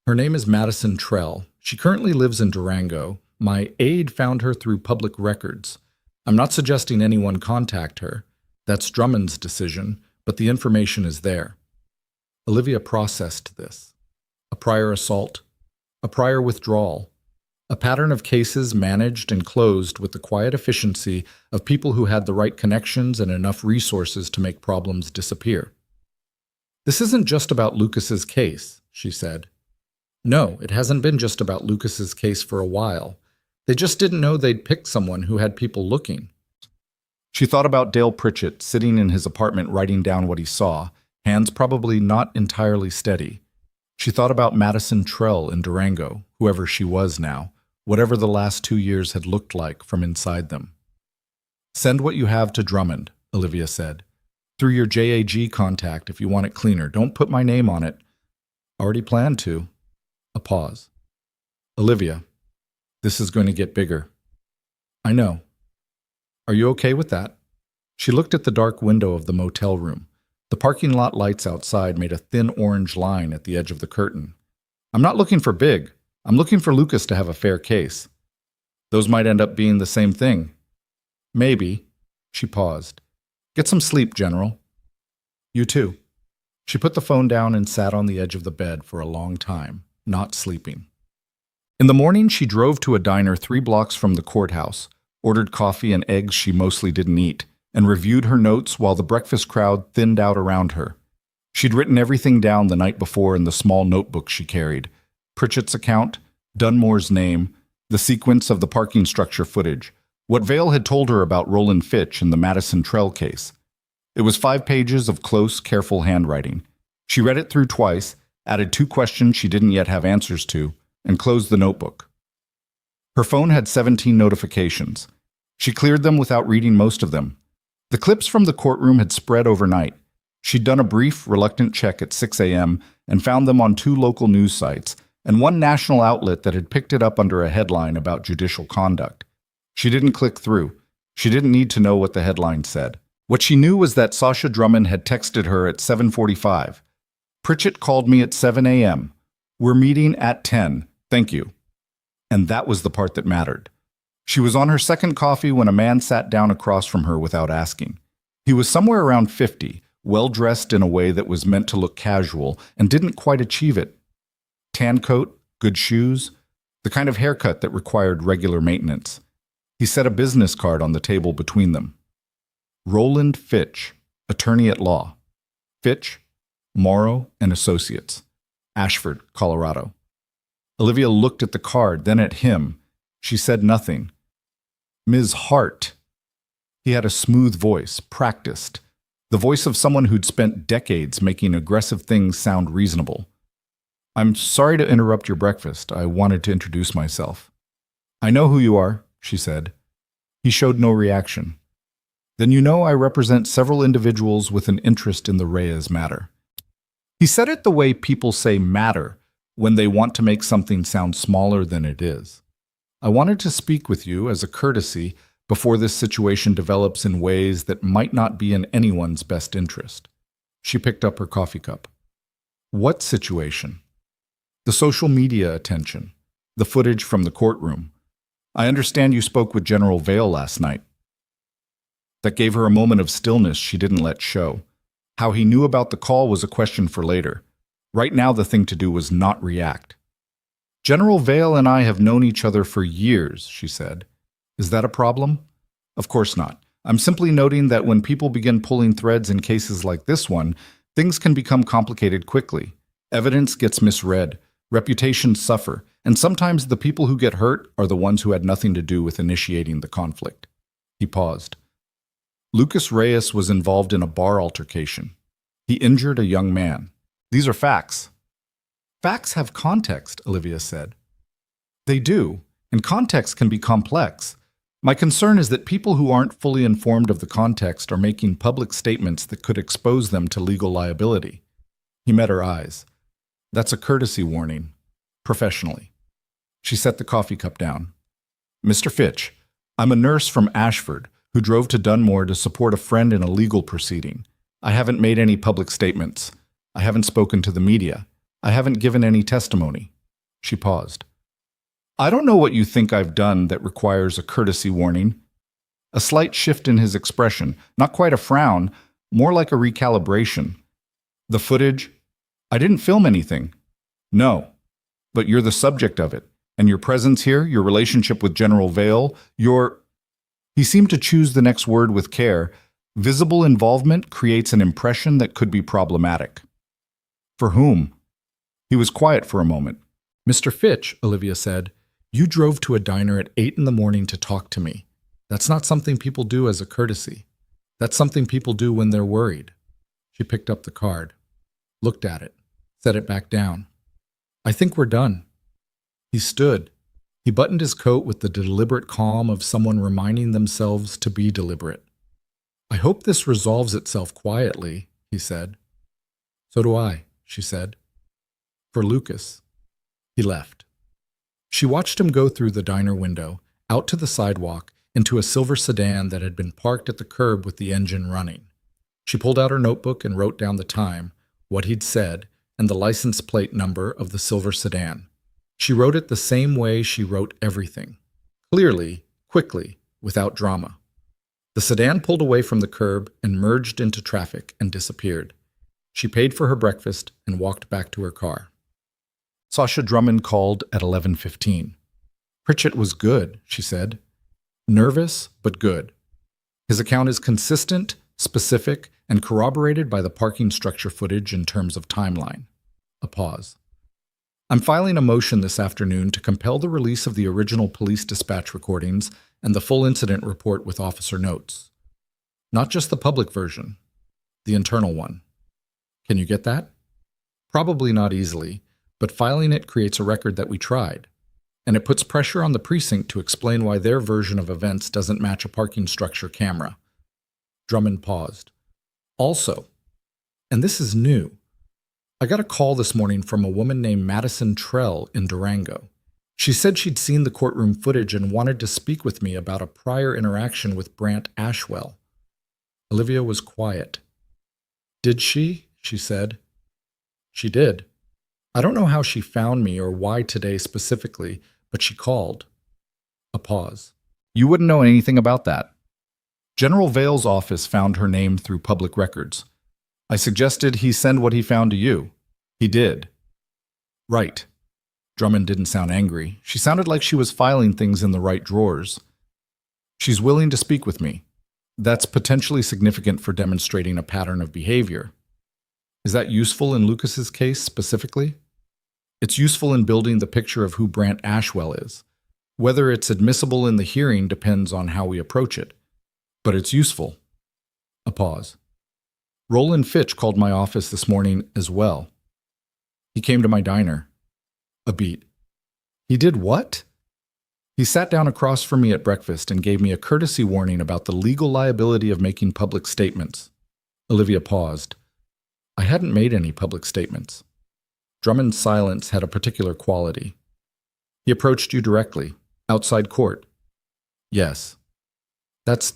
Her name is Madison Trell. She currently lives in Durango. My aide found her through public records. I'm not suggesting anyone contact her. That's Drummond's decision, but the information is there. Olivia processed this. A prior assault, a prior withdrawal, a pattern of cases managed and closed with the quiet efficiency of people who had the right connections and enough resources to make problems disappear. This isn't just about Lucas's case, she said. No, it hasn't been just about Lucas's case for a while. They just didn't know they'd picked someone who had people looking. She thought about Dale Pritchett sitting in his apartment writing down what he saw, hands probably not entirely steady. She thought about Madison Trell in Durango, whoever she was now, whatever the last 2 years had looked like from inside them. Send what you have to Drummond, Olivia said. Through your JAG contact if you want it cleaner. Don't put my name on it. Already planned to. A pause. Olivia, this is going to get bigger. I know. Are you okay with that? She looked at the dark window of the motel room. The parking lot lights outside made a thin orange line at the edge of the curtain. I'm not looking for big. I'm looking for Lucas to have a fair case. Those might end up being the same thing. Maybe. She paused. Get some sleep, General. You too. She put the phone down and sat on the edge of the bed for a long time, not sleeping. In the morning, she drove to a diner 3 blocks from the courthouse, ordered coffee and eggs she mostly didn't eat, and reviewed her notes while the breakfast crowd thinned out around her. She'd written everything down the night before in the small notebook she carried: Pritchett's account, Dunmore's name, the sequence of the parking structure footage, what Vale had told her about Roland Fitch in the Madison Trell case. It was 5 pages of close, careful handwriting. She read it through twice, added 2 questions she didn't yet have answers to, and closed the notebook. Her phone had 17 notifications. She cleared them without reading most of them. The clips from the courtroom had spread overnight. She'd done a brief, reluctant check at 6 a.m. and found them on 2 local news sites and 1 national outlet that had picked it up under a headline about judicial conduct. She didn't click through. She didn't need to know what the headline said. What she knew was that Sasha Drummond had texted her at 7:45. Pritchett called me at 7 a.m. We're meeting at 10. Thank you. And that was the part that mattered. She was on her second coffee when a man sat down across from her without asking. He was somewhere around 50, well-dressed in a way that was meant to look casual and didn't quite achieve it. Tan coat, good shoes, the kind of haircut that required regular maintenance. He set a business card on the table between them. Roland Fitch, attorney at law. Fitch, Morrow and Associates, Ashford, Colorado. Olivia looked at the card, then at him. She said nothing. Ms. Hart. He had a smooth voice, practiced, the voice of someone who'd spent decades making aggressive things sound reasonable. I'm sorry to interrupt your breakfast. I wanted to introduce myself. I know who you are, she said. He showed no reaction. Then you know I represent several individuals with an interest in the Reyes matter. He said it the way people say matter when they want to make something sound smaller than it is. I wanted to speak with you as a courtesy before this situation develops in ways that might not be in anyone's best interest. She picked up her coffee cup. What situation? The social media attention, the footage from the courtroom. I understand you spoke with General Vale last night. That gave her a moment of stillness she didn't let show. How he knew about the call was a question for later. Right now the thing to do was not react. General Vale and I have known each other for years, she said. Is that a problem? Of course not. I'm simply noting that when people begin pulling threads in cases like this one, things can become complicated quickly. Evidence gets misread, reputations suffer, and sometimes the people who get hurt are the ones who had nothing to do with initiating the conflict. He paused. Lucas Reyes was involved in a bar altercation. He injured a young man. These are facts. Facts have context, Olivia said. They do, and context can be complex. My concern is that people who aren't fully informed of the context are making public statements that could expose them to legal liability. He met her eyes. That's a courtesy warning, professionally. She set the coffee cup down. Mr. Fitch, I'm a nurse from Ashford who drove to Dunmore to support a friend in a legal proceeding. I haven't made any public statements. I haven't spoken to the media. I haven't given any testimony. She paused. I don't know what you think I've done that requires a courtesy warning. A slight shift in his expression, not quite a frown, more like a recalibration. The footage? I didn't film anything. No, but you're the subject of it. And your presence here, your relationship with General Vale, He seemed to choose the next word with care. Visible involvement creates an impression that could be problematic. For whom? He was quiet for a moment. Mr. Fitch, Olivia said, you drove to a diner at 8 in the morning to talk to me. That's not something people do as a courtesy. That's something people do when they're worried. She picked up the card, looked at it, set it back down. I think we're done. He stood. He buttoned his coat with the deliberate calm of someone reminding themselves to be deliberate. I hope this resolves itself quietly, he said. So do I, she said. For Lucas. He left. She watched him go through the diner window, out to the sidewalk, into a silver sedan that had been parked at the curb with the engine running. She pulled out her notebook and wrote down the time, what he'd said, and the license plate number of the silver sedan. She wrote it the same way she wrote everything. Clearly, quickly, without drama. The sedan pulled away from the curb and merged into traffic and disappeared. She paid for her breakfast and walked back to her car. Sasha Drummond called at 11:15. Pritchett was good, she said. Nervous, but good. His account is consistent, specific, and corroborated by the parking structure footage in terms of timeline. A pause. I'm filing a motion this afternoon to compel the release of the original police dispatch recordings and the full incident report with officer notes. Not just the public version, the internal one. Can you get that? Probably not easily, but filing it creates a record that we tried, and it puts pressure on the precinct to explain why their version of events doesn't match a parking structure camera. Drummond paused. Also, and this is new, I got a call this morning from a woman named Madison Trell in Durango. She said she'd seen the courtroom footage and wanted to speak with me about a prior interaction with Brant Ashwell. Olivia was quiet. Did she? She said. She did. I don't know how she found me or why today specifically, but she called. A pause. You wouldn't know anything about that. General Vale's office found her name through public records. I suggested he send what he found to you. He did. Right. Drummond didn't sound angry. She sounded like she was filing things in the right drawers. She's willing to speak with me. That's potentially significant for demonstrating a pattern of behavior. Is that useful in Lucas's case specifically? It's useful in building the picture of who Brant Ashwell is. Whether it's admissible in the hearing depends on how we approach it. But it's useful. A pause. Roland Fitch called my office this morning as well. He came to my diner. A beat. He did what? He sat down across from me at breakfast and gave me a courtesy warning about the legal liability of making public statements. Olivia paused. I hadn't made any public statements. Drummond's silence had a particular quality. He approached you directly, outside court. Yes. That's...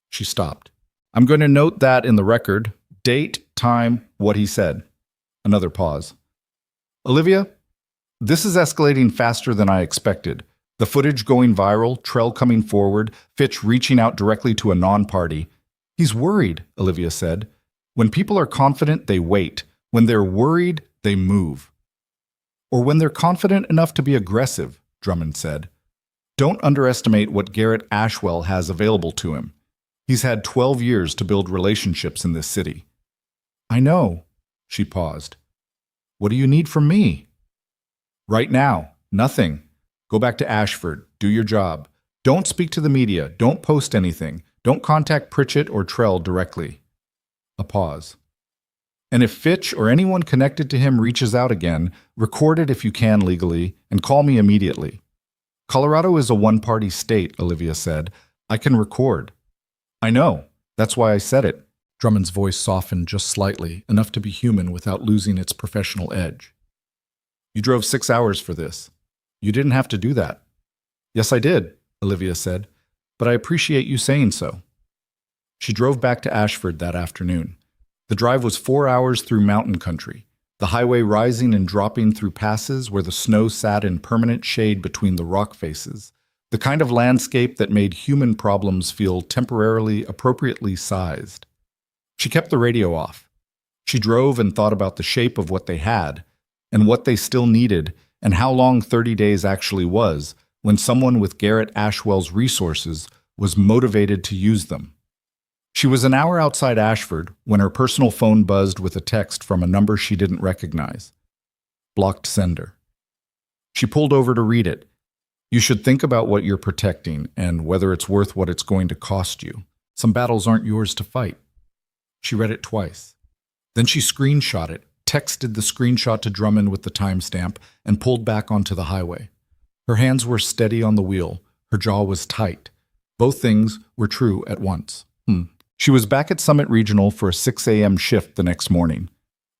She stopped. I'm going to note that in the record. Date, time, what he said. Another pause. Olivia, this is escalating faster than I expected. The footage going viral, Trell coming forward, Fitch reaching out directly to a non-party. He's worried, Olivia said. When people are confident, they wait. When they're worried, they move. Or when they're confident enough to be aggressive, Drummond said. Don't underestimate what Garrett Ashwell has available to him. He's had 12 years to build relationships in this city. I know, she paused. What do you need from me? Right now, nothing. Go back to Ashford. Do your job. Don't speak to the media. Don't post anything. Don't contact Pritchett or Trell directly. A pause. And if Fitch or anyone connected to him reaches out again, record it if you can legally, and call me immediately. Colorado is a one-party state, Olivia said. I can record. I know. That's why I said it. Drummond's voice softened just slightly, enough to be human without losing its professional edge. You drove 6 hours for this. You didn't have to do that. Yes, I did, Olivia said, but I appreciate you saying so. She drove back to Ashford that afternoon. The drive was 4 hours through mountain country, the highway rising and dropping through passes where the snow sat in permanent shade between the rock faces, the kind of landscape that made human problems feel temporarily appropriately sized. She kept the radio off. She drove and thought about the shape of what they had, and what they still needed, and how long 30 days actually was when someone with Garrett Ashwell's resources was motivated to use them. She was an hour outside Ashford when her personal phone buzzed with a text from a number she didn't recognize. Blocked sender. She pulled over to read it. You should think about what you're protecting and whether it's worth what it's going to cost you. Some battles aren't yours to fight. She read it twice. Then she screenshot it, texted the screenshot to Drummond with the timestamp, and pulled back onto the highway. Her hands were steady on the wheel. Her jaw was tight. Both things were true at once. She was back at Summit Regional for a 6 a.m. shift the next morning.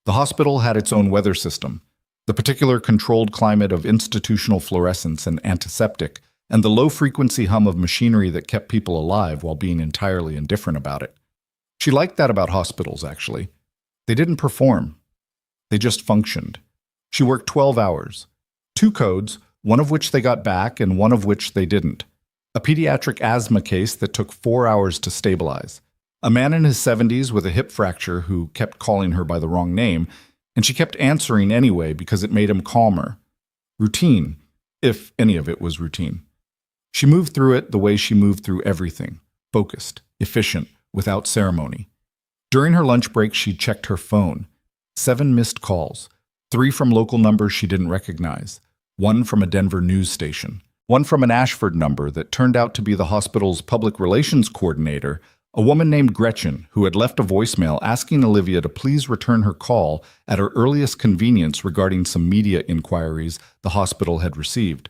The hospital had its own weather system. The particular controlled climate of institutional fluorescence and antiseptic and the low-frequency hum of machinery that kept people alive while being entirely indifferent about it. She liked that about hospitals, actually. They didn't perform. They just functioned. She worked 12 hours. 2 codes, one of which they got back and one of which they didn't. A pediatric asthma case that took 4 hours to stabilize. A man in his 70s with a hip fracture who kept calling her by the wrong name, and she kept answering anyway because it made him calmer. Routine, if any of it was routine. She moved through it the way she moved through everything, focused, efficient, without ceremony. During her lunch break, she checked her phone. 7 missed calls, 3 from local numbers she didn't recognize, 1 from a Denver news station, 1 from an Ashford number that turned out to be the hospital's public relations coordinator, a woman named Gretchen, who had left a voicemail asking Olivia to please return her call at her earliest convenience regarding some media inquiries the hospital had received.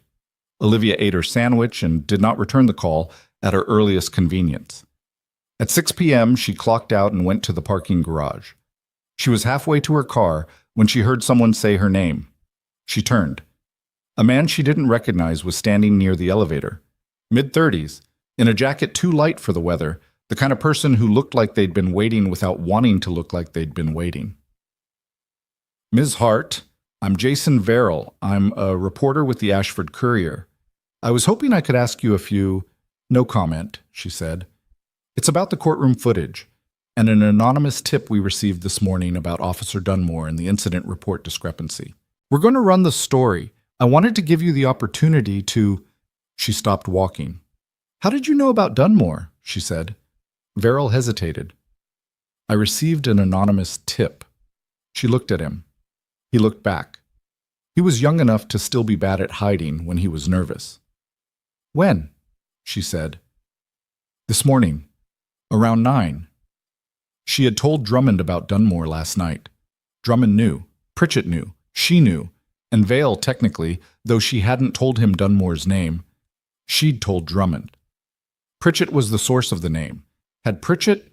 Olivia ate her sandwich and did not return the call at her earliest convenience. At 6 p.m., she clocked out and went to the parking garage. She was halfway to her car when she heard someone say her name. She turned. A man she didn't recognize was standing near the elevator. Mid-30s, in a jacket too light for the weather, the kind of person who looked like they'd been waiting without wanting to look like they'd been waiting. Ms. Hart, I'm Jason Verrill. I'm a reporter with the Ashford Courier. I was hoping I could ask you a few— No comment, she said. It's about the courtroom footage and an anonymous tip we received this morning about Officer Dunmore and the incident report discrepancy. We're going to run the story. I wanted to give you the opportunity to— She stopped walking. How did you know about Dunmore? She said. Verrill hesitated. I received an anonymous tip. She looked at him. He looked back. He was young enough to still be bad at hiding when he was nervous. When? She said. This morning, around 9. She had told Drummond about Dunmore last night. Drummond knew. Pritchett knew. She knew. And Vale, technically, though she hadn't told him Dunmore's name, she'd told Drummond. Pritchett was the source of the name. Had Pritchett—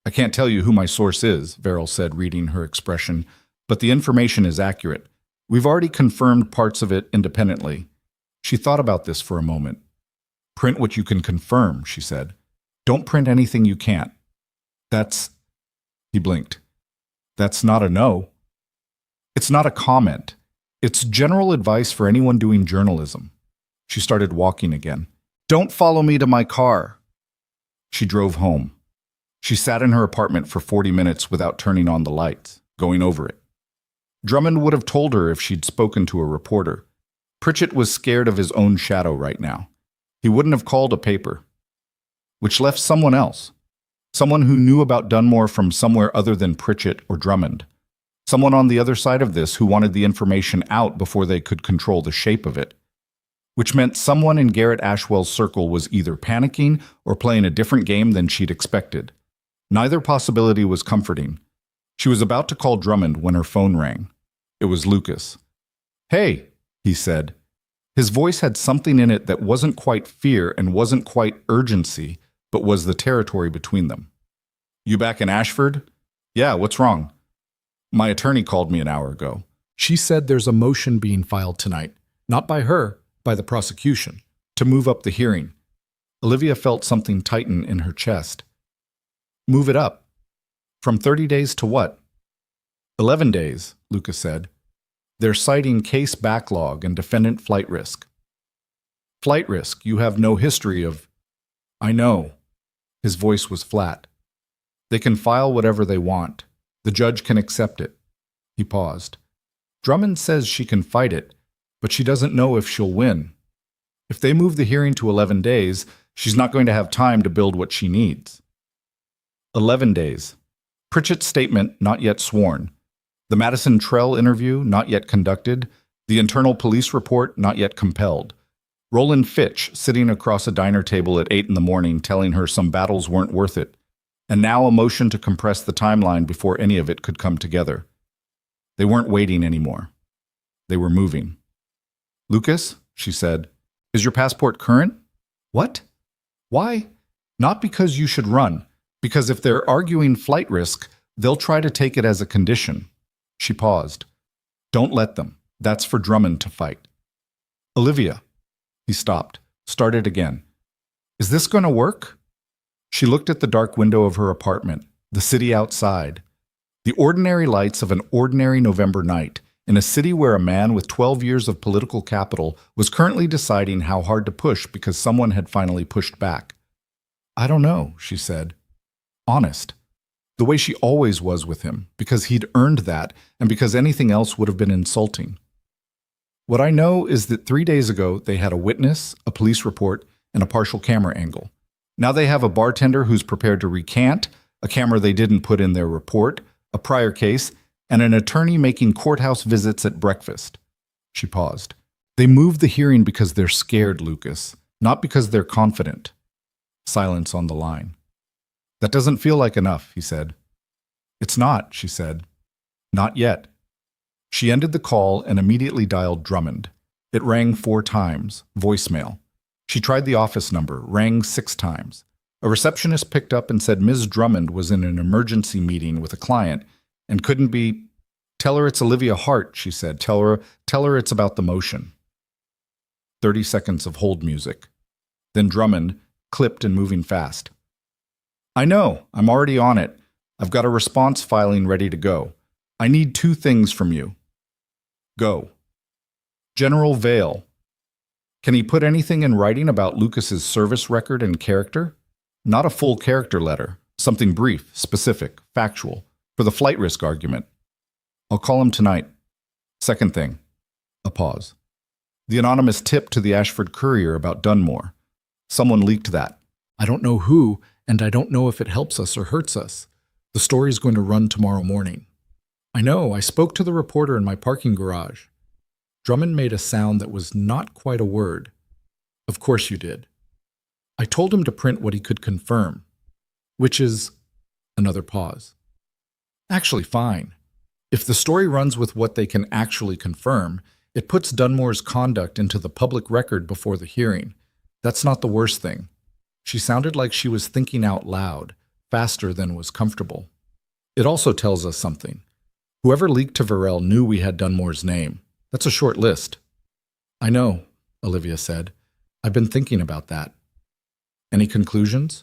I can't tell you who my source is, Verrill said, reading her expression, but the information is accurate. We've already confirmed parts of it independently. She thought about this for a moment. Print what you can confirm, she said. Don't print anything you can't. That's— He blinked. That's not a no. It's not a comment. It's general advice for anyone doing journalism. She started walking again. Don't follow me to my car. She drove home. She sat in her apartment for 40 minutes without turning on the lights, going over it. Drummond would have told her if she'd spoken to a reporter. Pritchett was scared of his own shadow right now. He wouldn't have called a paper. Which left someone else. Someone who knew about Dunmore from somewhere other than Pritchett or Drummond. Someone on the other side of this who wanted the information out before they could control the shape of it. Which meant someone in Garrett Ashwell's circle was either panicking or playing a different game than she'd expected. Neither possibility was comforting. She was about to call Drummond when her phone rang. It was Lucas. Hey, he said. His voice had something in it that wasn't quite fear and wasn't quite urgency, but was the territory between them. You back in Ashford? Yeah, what's wrong? My attorney called me an hour ago. She said there's a motion being filed tonight, not by her, by the prosecution, to move up the hearing. Olivia felt something tighten in her chest. Move it up. From 30 days to what? 11 days, Lucas said. They're citing case backlog and defendant flight risk. Flight risk, you have no history of— I know. His voice was flat. They can file whatever they want. The judge can accept it. He paused. Drummond says she can fight it, but she doesn't know if she'll win. If they move the hearing to 11 days, she's not going to have time to build what she needs. 11 days. Pritchett's statement not yet sworn. The Madison Trell interview not yet conducted. The internal police report not yet compelled. Roland Fitch sitting across a diner table at 8 in the morning telling her some battles weren't worth it. And now a motion to compress the timeline before any of it could come together. They weren't waiting anymore. They were moving. Lucas, she said, is your passport current? What? Why? Not because you should run, because if they're arguing flight risk, they'll try to take it as a condition. She paused. Don't let them. That's for Drummond to fight. Olivia. He stopped, Started again. Is this going to work? She looked at the dark window of her apartment, the city outside. The ordinary lights of an ordinary November night in a city where a man with 12 years of political capital was currently deciding how hard to push because someone had finally pushed back. I don't know, she said. Honest. The way she always was with him, because he'd earned that and because anything else would have been insulting. What I know is that 3 days ago they had a witness, a police report, and a partial camera angle. Now they have a bartender who's prepared to recant, a camera they didn't put in their report, a prior case, and an attorney making courthouse visits at breakfast. She paused. They moved the hearing because they're scared, Lucas, not because they're confident. Silence on the line. That doesn't feel like enough, he said. It's not, she said. Not yet. She ended the call and immediately dialed Drummond. It rang 4 times, voicemail. She tried the office number, rang 6 times. A receptionist picked up and said Ms. Drummond was in an emergency meeting with a client and couldn't be. Tell her it's Olivia Hart, she said. Tell her it's about the motion. 30 seconds of hold music. Then Drummond, clipped and moving fast. I know, I'm already on it. I've got a response filing ready to go. I need 2 things from you. Go. General Vale. Can he put anything in writing about Lucas's service record and character? Not a full character letter, something brief, specific, factual, for the flight risk argument. I'll call him tonight. Second thing. A pause. The anonymous tip to the Ashford Courier about Dunmore. Someone leaked that. I don't know who, and I don't know if it helps us or hurts us. The story's going to run tomorrow morning. I know, I spoke to the reporter in my parking garage. Drummond made a sound that was not quite a word. Of course you did. I told him to print what he could confirm, which is another pause. Actually, fine. If the story runs with what they can actually confirm, it puts Dunmore's conduct into the public record before the hearing. That's not the worst thing. She sounded like she was thinking out loud, faster than was comfortable. It also tells us something. Whoever leaked to Varel knew we had Dunmore's name. That's a short list. I know, Olivia said. I've been thinking about that. Any conclusions?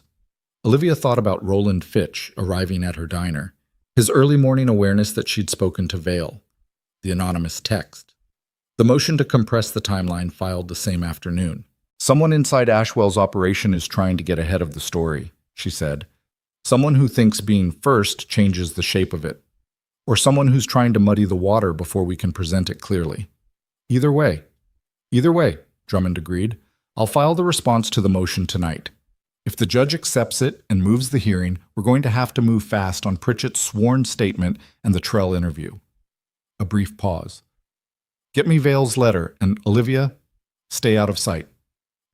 Olivia thought about Roland Fitch arriving at her diner, his early morning awareness that she'd spoken to Vale, the anonymous text, the motion to compress the timeline filed the same afternoon. Someone inside Ashwell's operation is trying to get ahead of the story, she said. Someone who thinks being first changes the shape of it. Or someone who's trying to muddy the water before we can present it clearly. Either way, Drummond agreed. I'll file the response to the motion tonight. If the judge accepts it and moves the hearing, we're going to have to move fast on Pritchett's sworn statement and the Trell interview. A brief pause. Get me Vale's letter, and Olivia, stay out of sight.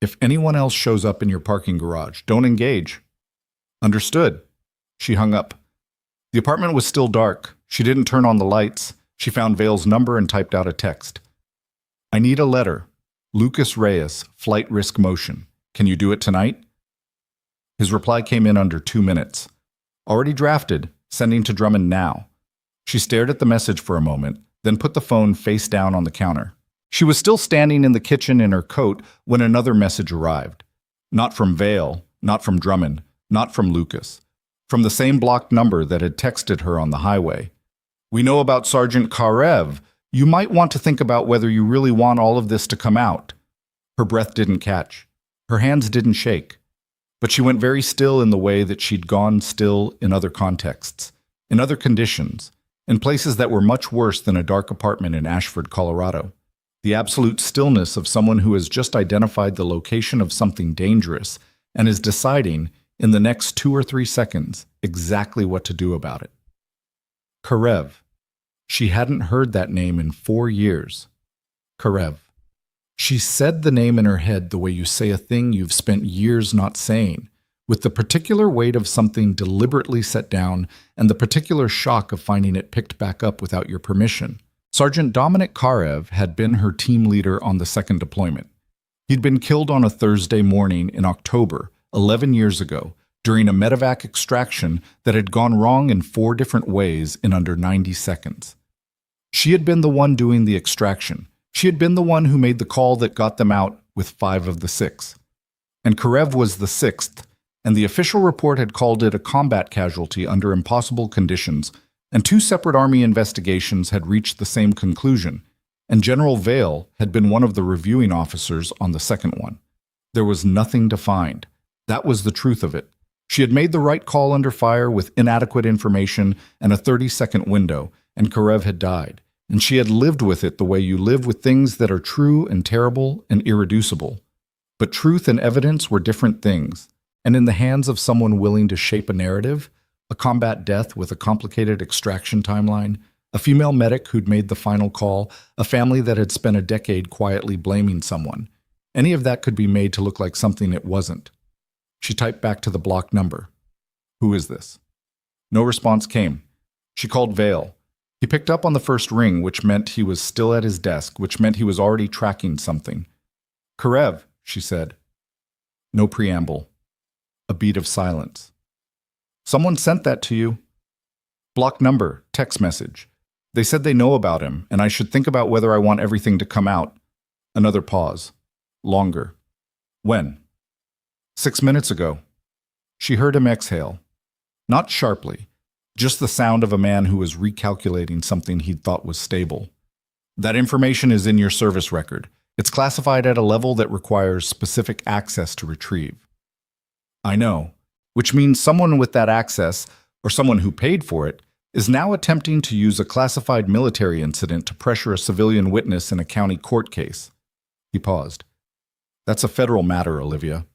If anyone else shows up in your parking garage, don't engage. Understood. She hung up. The apartment was still dark. She didn't turn on the lights. She found Vale's number and typed out a text. I need a letter. Lucas Reyes, flight risk motion. Can you do it tonight? His reply came in under 2 minutes. Already drafted, sending to Drummond now. She stared at the message for a moment, then put the phone face down on the counter. She was still standing in the kitchen in her coat when another message arrived. Not from Vale, not from Drummond, not from Lucas. From the same blocked number that had texted her on the highway. We know about Sergeant Karev. You might want to think about whether you really want all of this to come out. Her breath didn't catch. Her hands didn't shake. But she went very still in the way that she'd gone still in other contexts, in other conditions, in places that were much worse than a dark apartment in Ashford, Colorado. The absolute stillness of someone who has just identified the location of something dangerous and is deciding, in the next 2 or 3 seconds, exactly what to do about it. Karev. She hadn't heard that name in 4 years. Karev. She said the name in her head the way you say a thing you've spent years not saying, with the particular weight of something deliberately set down and the particular shock of finding it picked back up without your permission. Sergeant Dominic Karev had been her team leader on the second deployment. He'd been killed on a Thursday morning in October, 11 years ago, during a medevac extraction that had gone wrong in 4 different ways in under 90 seconds. She had been the one doing the extraction. She had been the one who made the call that got them out with 5 of the 6. and Karev was the sixth, and the official report had called it a combat casualty under impossible conditions, and two separate Army investigations had reached the same conclusion, and General Vale had been one of the reviewing officers on the second one. There was nothing to find. That was the truth of it. She had made the right call under fire with inadequate information and a 30-second window, and Karev had died. And she had lived with it the way you live with things that are true and terrible and irreducible. But truth and evidence were different things, and in the hands of someone willing to shape a narrative, a combat death with a complicated extraction timeline, a female medic who'd made the final call, a family that had spent a decade quietly blaming someone, any of that could be made to look like something it wasn't. She typed back to the blocked number. "Who is this?" No response came. She called Vale. He picked up on the first ring, which meant he was still at his desk, which meant he was already tracking something. "Karev," she said. No preamble. A beat of silence. "Someone sent that to you." "Block number, text message. They said they know about him, and I should think about whether I want everything to come out." Another pause. Longer. "When?" 6 minutes ago." She heard him exhale. Not sharply. Just the sound of a man who was recalculating something he'd thought was stable. "That information is in your service record. It's classified at a level that requires specific access to retrieve." "I know, which means someone with that access, or someone who paid for it, is now attempting to use a classified military incident to pressure a civilian witness in a county court case." He paused. "That's a federal matter, Olivia.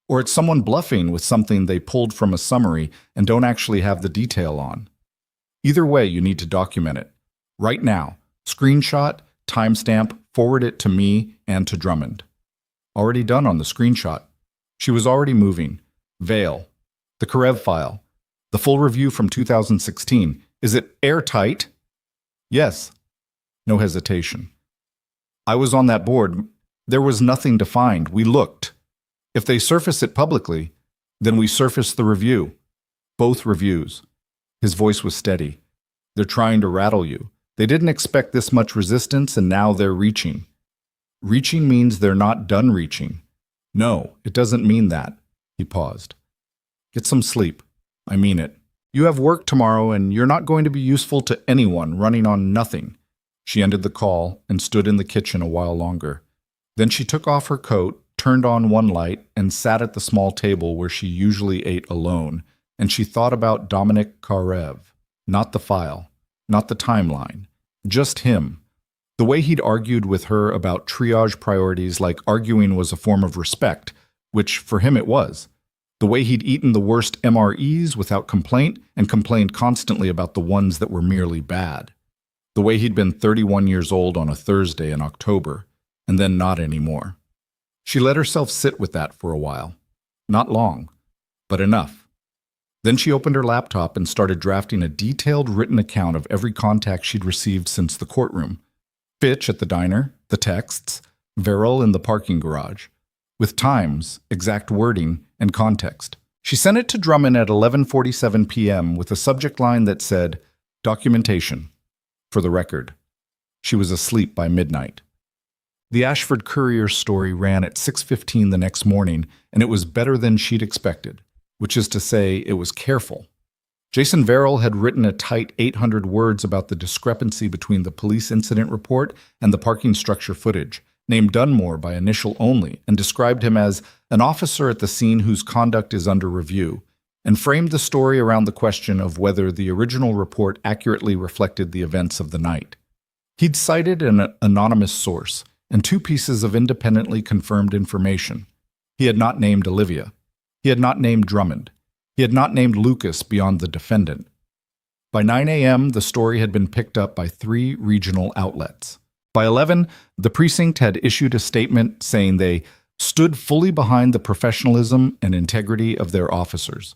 Or it's someone bluffing with something they pulled from a summary and don't actually have the detail on. Either way, you need to document it. Right now. Screenshot, timestamp, forward it to me and to Drummond." Already done on the screenshot. She was already moving. "Vale. The Karev file. The full review from 2016. Is it airtight?" "Yes." No hesitation. "I was on that board. There was nothing to find. We looked. If they surface it publicly, then we surface the review. Both reviews." His voice was steady. "They're trying to rattle you. They didn't expect this much resistance, and now they're reaching." "Reaching means they're not done reaching." "No, it doesn't mean that." He paused. "Get some sleep. I mean it. You have work tomorrow, and you're not going to be useful to anyone running on nothing." She ended the call and stood in the kitchen a while longer. Then she took off her coat, turned on one light, and sat at the small table where she usually ate alone, and she thought about Dominic Karev. Not the file, not the timeline, just him. The way he'd argued with her about triage priorities like arguing was a form of respect, which for him it was. The way he'd eaten the worst MREs without complaint and complained constantly about the ones that were merely bad. The way he'd been 31 years old on a Thursday in October, and then not anymore. She let herself sit with that for a while. Not long, but enough. Then she opened her laptop and started drafting a detailed written account of every contact she'd received since the courtroom. Fitch at the diner, the texts, Verrill in the parking garage, with times, exact wording, and context. She sent it to Drummond at 11:47 p.m. with a subject line that said, "Documentation. For the record." She was asleep by midnight. The Ashford Courier story ran at 6:15 the next morning, and it was better than she'd expected, which is to say, it was careful. Jason Verrill had written a tight 800 words about the discrepancy between the police incident report and the parking structure footage, named Dunmore by initial only, and described him as an officer at the scene whose conduct is under review, and framed the story around the question of whether the original report accurately reflected the events of the night. He'd cited an anonymous source and two pieces of independently confirmed information. He had not named Olivia. He had not named Drummond. He had not named Lucas beyond the defendant. By 9 a.m., the story had been picked up by 3 regional outlets. By 11, the precinct had issued a statement saying they stood fully behind the professionalism and integrity of their officers,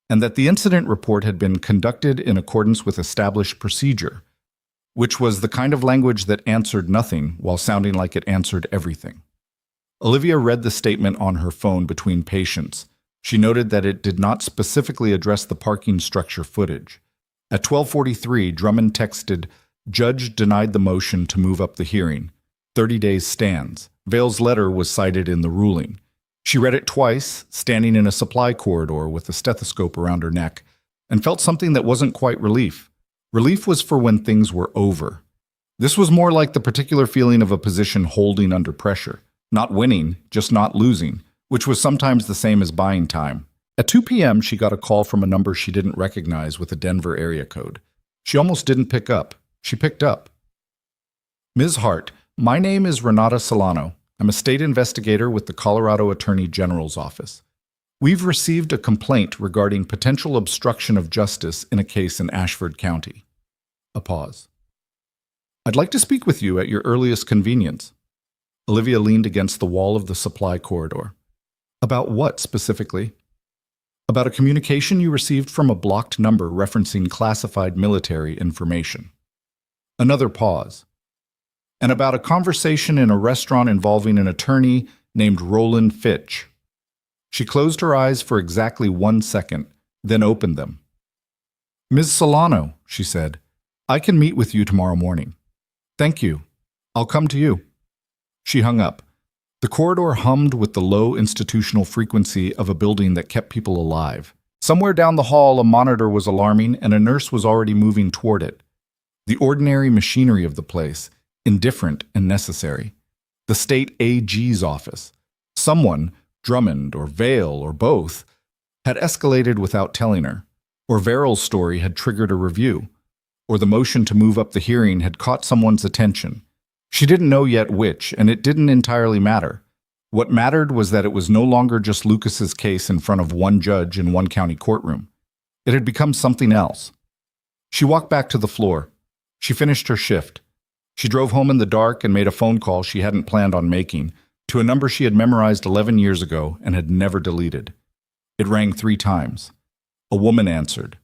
and that the incident report had been conducted in accordance with established procedure, which was the kind of language that answered nothing while sounding like it answered everything. Olivia read the statement on her phone between patients. She noted that it did not specifically address the parking structure footage. At 12:43, Drummond texted, "Judge denied the motion to move up the hearing. 30 days stands." Vale's letter was cited in the ruling. She read it twice, standing in a supply corridor with a stethoscope around her neck, and felt something that wasn't quite relief. Relief was for when things were over. This was more like the particular feeling of a position holding under pressure. Not winning, just not losing, which was sometimes the same as buying time. At 2 p.m., she got a call from a number she didn't recognize with a Denver area code. She almost didn't pick up. She picked up. Ms. Hart, my name is Renata Solano. I'm a state investigator with the Colorado Attorney General's office. We've received a complaint regarding potential obstruction of justice in a case in Ashford County. A pause. I'd like to speak with you at your earliest convenience. Olivia leaned against the wall of the supply corridor. About what specifically? About a communication you received from a blocked number referencing classified military information. Another pause. And about a conversation in a restaurant involving an attorney named Roland Fitch. She closed her eyes for exactly 1 second, then opened them. Ms. Solano, she said, I can meet with you tomorrow morning. Thank you. I'll come to you. She hung up. The corridor hummed with the low institutional frequency of a building that kept people alive. Somewhere down the hall, a monitor was alarming, and a nurse was already moving toward it. The ordinary machinery of the place, indifferent and necessary. The state AG's office. Someone, Drummond or Vale or both, had escalated without telling her, or Verrill's story had triggered a review, or the motion to move up the hearing had caught someone's attention. She didn't know yet which, and it didn't entirely matter. What mattered was that it was no longer just Lucas's case in front of one judge in one county courtroom. It had become something else. She walked back to the floor. She finished her shift. She drove home in the dark and made a phone call she hadn't planned on making, to a number she had memorized 11 years ago and had never deleted. It rang 3 times. A woman answered.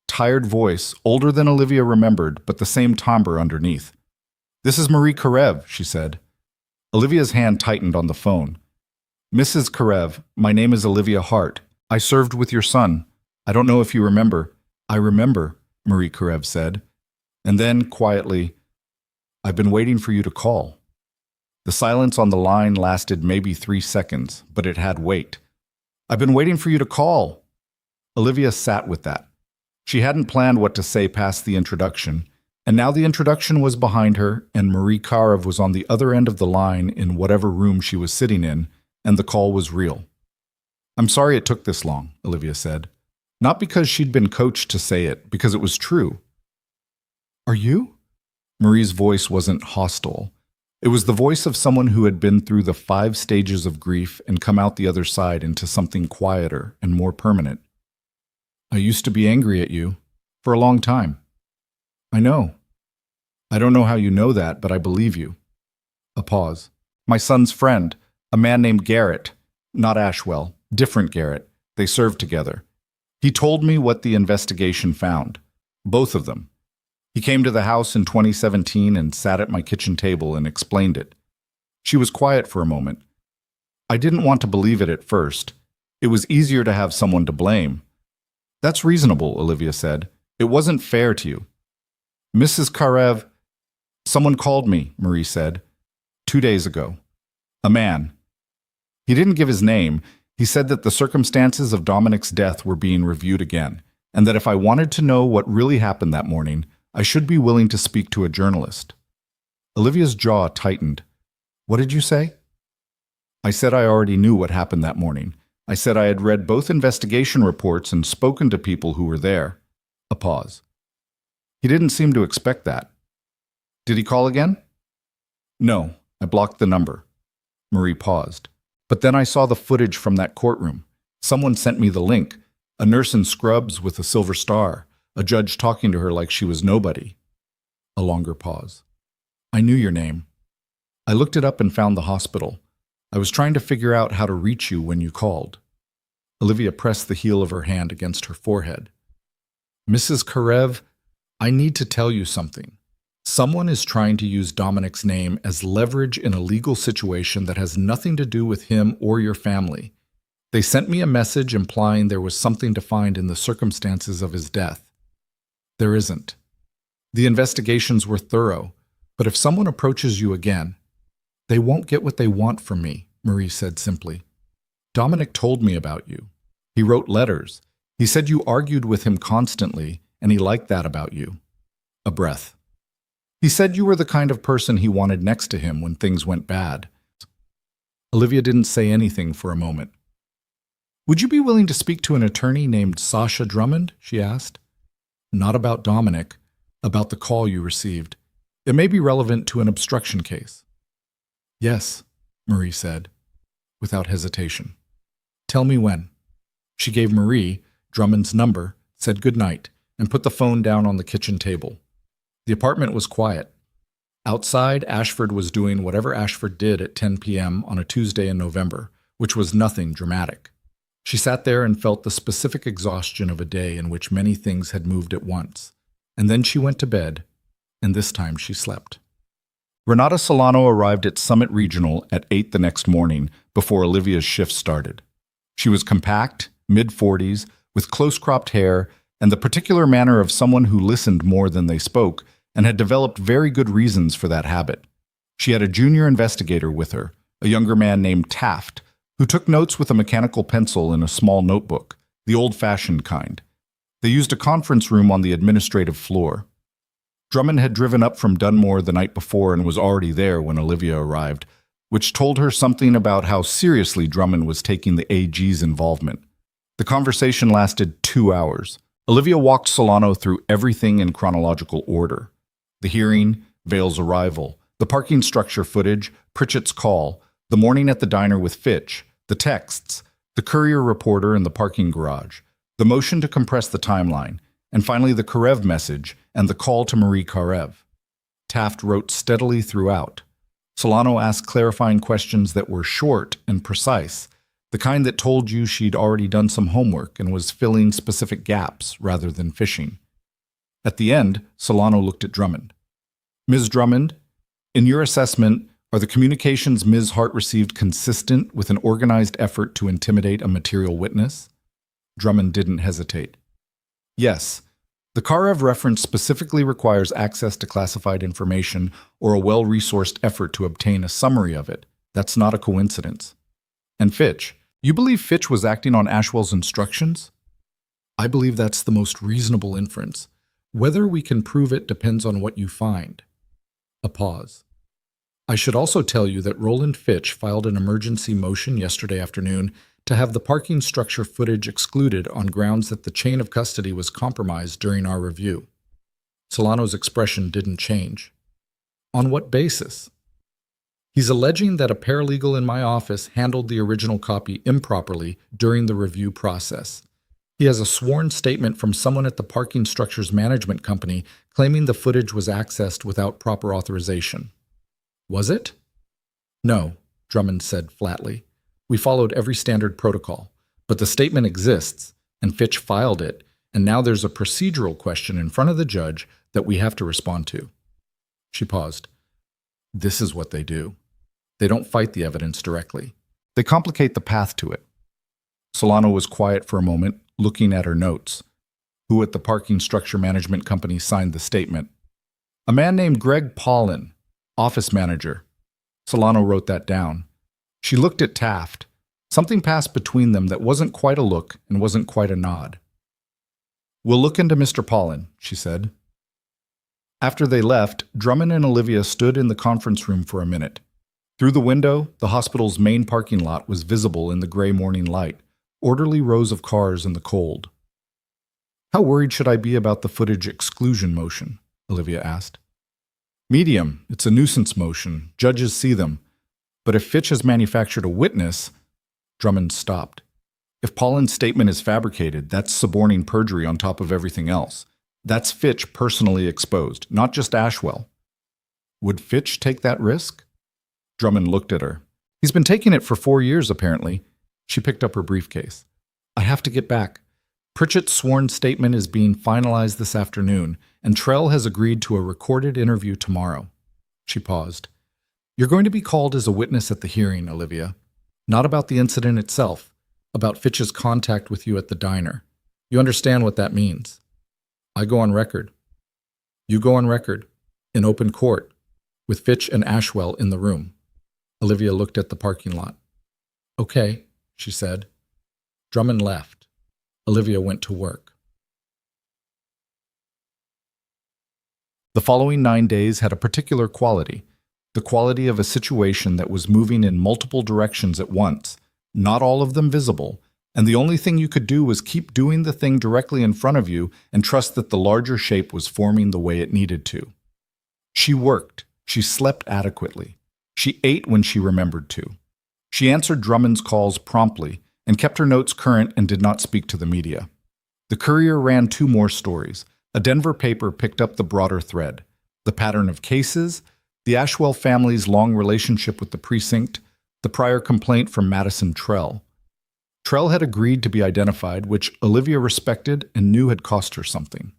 Tired voice, older than Olivia remembered, but the same timbre underneath. This is Marie Karev, she said. Olivia's hand tightened on the phone. Mrs. Karev, my name is Olivia Hart. I served with your son. I don't know if you remember. I remember, Marie Karev said. And then, quietly, I've been waiting for you to call. The silence on the line lasted maybe 3 seconds, but it had weight. I've been waiting for you to call. Olivia sat with that. She hadn't planned what to say past the introduction, and now the introduction was behind her, and Marie Karev was on the other end of the line in whatever room she was sitting in, and the call was real. I'm sorry it took this long, Olivia said. Not because she'd been coached to say it, because it was true. Are you? Marie's voice wasn't hostile. It was the voice of someone who had been through the 5 stages of grief and come out the other side into something quieter and more permanent. I used to be angry at you, for a long time. I know. I don't know how you know that, but I believe you. A pause. My son's friend, a man named Garrett, not Ashwell, different Garrett. They served together. He told me what the investigation found. Both of them. He came to the house in 2017 and sat at my kitchen table and explained it. She was quiet for a moment. I didn't want to believe it at first. It was easier to have someone to blame. That's reasonable, Olivia said. It wasn't fair to you. Mrs. Karev, someone called me, Marie said, 2 days ago. A man. He didn't give his name. He said that the circumstances of Dominic's death were being reviewed again, and that if I wanted to know what really happened that morning, I should be willing to speak to a journalist. Olivia's jaw tightened. What did you say? I said I already knew what happened that morning. I said I had read both investigation reports and spoken to people who were there. A pause. He didn't seem to expect that. Did he call again? No, I blocked the number. Marie paused. But then I saw the footage from that courtroom. Someone sent me the link. A nurse in scrubs with a silver star. A judge talking to her like she was nobody. A longer pause. I knew your name. I looked it up and found the hospital. I was trying to figure out how to reach you when you called. Olivia pressed the heel of her hand against her forehead. Mrs. Karev, I need to tell you something. Someone is trying to use Dominic's name as leverage in a legal situation that has nothing to do with him or your family. They sent me a message implying there was something to find in the circumstances of his death. There isn't. The investigations were thorough, but if someone approaches you again, they won't get what they want from me, Marie said simply. Dominic told me about you. He wrote letters. He said you argued with him constantly, and he liked that about you. A breath. He said you were the kind of person he wanted next to him when things went bad. Olivia didn't say anything for a moment. Would you be willing to speak to an attorney named Sasha Drummond? She asked. Not about Dominic, about the call you received. It may be relevant to an obstruction case. Yes, Marie said, without hesitation. Tell me when. She gave Marie Drummond's number, said goodnight, and put the phone down on the kitchen table. The apartment was quiet. Outside, Ashford was doing whatever Ashford did at 10 p.m. on a Tuesday in November, which was nothing dramatic. She sat there and felt the specific exhaustion of a day in which many things had moved at once. And then she went to bed, and this time she slept. Renata Solano arrived at Summit Regional at 8 the next morning before Olivia's shift started. She was compact, mid-40s, with close-cropped hair and the particular manner of someone who listened more than they spoke and had developed very good reasons for that habit. She had a junior investigator with her, a younger man named Taft, who took notes with a mechanical pencil in a small notebook, the old-fashioned kind. They used a conference room on the administrative floor. Drummond had driven up from Dunmore the night before and was already there when Olivia arrived, which told her something about how seriously Drummond was taking the AG's involvement. The conversation lasted 2 hours. Olivia walked Solano through everything in chronological order. The hearing, Vale's arrival, the parking structure footage, Pritchett's call, the morning at the diner with Fitch, the texts, the courier reporter in the parking garage, the motion to compress the timeline, and finally the Karev message and the call to Marie Karev. Taft wrote steadily throughout. Solano asked clarifying questions that were short and precise, the kind that told you she'd already done some homework and was filling specific gaps rather than fishing. At the end, Solano looked at Drummond. Ms. Drummond, in your assessment, are the communications Ms. Hart received consistent with an organized effort to intimidate a material witness? Drummond didn't hesitate. Yes. The Karev reference specifically requires access to classified information or a well-resourced effort to obtain a summary of it. That's not a coincidence. And Fitch, you believe Fitch was acting on Ashwell's instructions? I believe that's the most reasonable inference. Whether we can prove it depends on what you find. A pause. I should also tell you that Roland Fitch filed an emergency motion yesterday afternoon to have the parking structure footage excluded on grounds that the chain of custody was compromised during our review. Solano's expression didn't change. On what basis? He's alleging that a paralegal in my office handled the original copy improperly during the review process. He has a sworn statement from someone at the Parking Structures Management Company claiming the footage was accessed without proper authorization. Was it? No, Drummond said flatly. We followed every standard protocol, but the statement exists, and Fitch filed it, and now there's a procedural question in front of the judge that we have to respond to. She paused. This is what they do. They don't fight the evidence directly. They complicate the path to it. Solano was quiet for a moment, looking at her notes. Who at the Parking Structure Management Company signed the statement? A man named Greg Paulin, office manager. Solano wrote that down. She looked at Taft. Something passed between them that wasn't quite a look and wasn't quite a nod. We'll look into Mr. Paulin, she said. After they left, Drummond and Olivia stood in the conference room for a minute. Through the window, the hospital's main parking lot was visible in the gray morning light, orderly rows of cars in the cold. How worried should I be about the footage exclusion motion? Olivia asked. Medium. It's a nuisance motion. Judges see them. But if Fitch has manufactured a witness... Drummond stopped. If Paulin's statement is fabricated, that's suborning perjury on top of everything else. That's Fitch personally exposed, not just Ashwell. Would Fitch take that risk? Drummond looked at her. He's been taking it for 4 years, apparently. She picked up her briefcase. I have to get back. Pritchett's sworn statement is being finalized this afternoon, and Trell has agreed to a recorded interview tomorrow. She paused. You're going to be called as a witness at the hearing, Olivia. Not about the incident itself, about Fitch's contact with you at the diner. You understand what that means. I go on record. You go on record, in open court, with Fitch and Ashwell in the room. Olivia looked at the parking lot. Okay, she said. Drummond left. Olivia went to work. The following 9 days had a particular quality, the quality of a situation that was moving in multiple directions at once, not all of them visible, and the only thing you could do was keep doing the thing directly in front of you and trust that the larger shape was forming the way it needed to. She worked. She slept adequately. She ate when she remembered to. She answered Drummond's calls promptly and kept her notes current and did not speak to the media. The Courier ran 2 more stories. A Denver paper picked up the broader thread, the pattern of cases, the Ashwell family's long relationship with the precinct, the prior complaint from Madison Trell. Trell had agreed to be identified, which Olivia respected and knew had cost her something.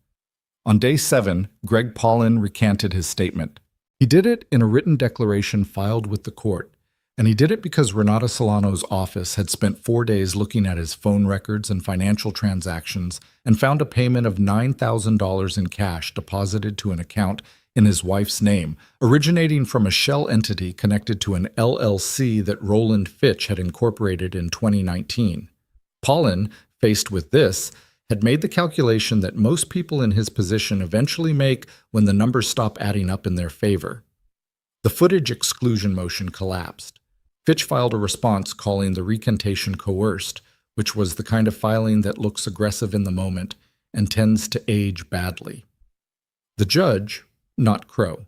On day 7, Greg Paulin recanted his statement. He did it in a written declaration filed with the court, and he did it because Renata Solano's office had spent 4 days looking at his phone records and financial transactions and found a payment of $9,000 in cash deposited to an account in his wife's name, originating from a shell entity connected to an LLC that Roland Fitch had incorporated in 2019. Paulin, faced with this, had made the calculation that most people in his position eventually make when the numbers stop adding up in their favor. The footage exclusion motion collapsed. Fitch filed a response calling the recantation coerced, which was the kind of filing that looks aggressive in the moment and tends to age badly. The judge, not Crow.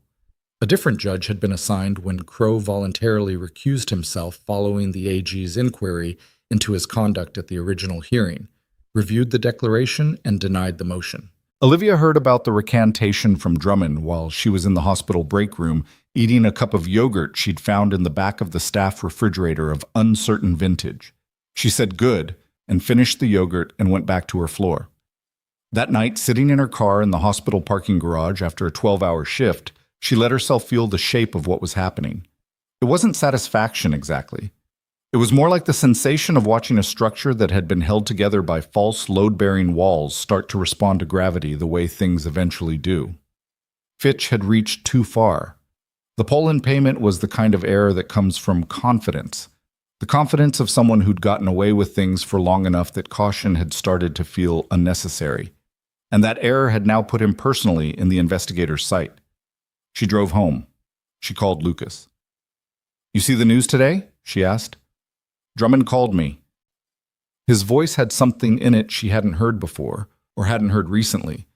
A different judge had been assigned when Crow voluntarily recused himself following the AG's inquiry into his conduct at the original hearing, reviewed the declaration, and denied the motion. Olivia heard about the recantation from Drummond while she was in the hospital break room eating a cup of yogurt she'd found in the back of the staff refrigerator of uncertain vintage. She said good and finished the yogurt and went back to her floor. That night, sitting in her car in the hospital parking garage after a 12-hour shift, she let herself feel the shape of what was happening. It wasn't satisfaction exactly. It was more like the sensation of watching a structure that had been held together by false load-bearing walls start to respond to gravity the way things eventually do. Fitch had reached too far. The Paulin payment was the kind of error that comes from confidence, the confidence of someone who'd gotten away with things for long enough that caution had started to feel unnecessary. And that error had now put him personally in the investigator's sight. She drove home. She called Lucas. "You see the news today?" she asked. "Drummond called me." His voice had something in it she hadn't heard before, or hadn't heard recently.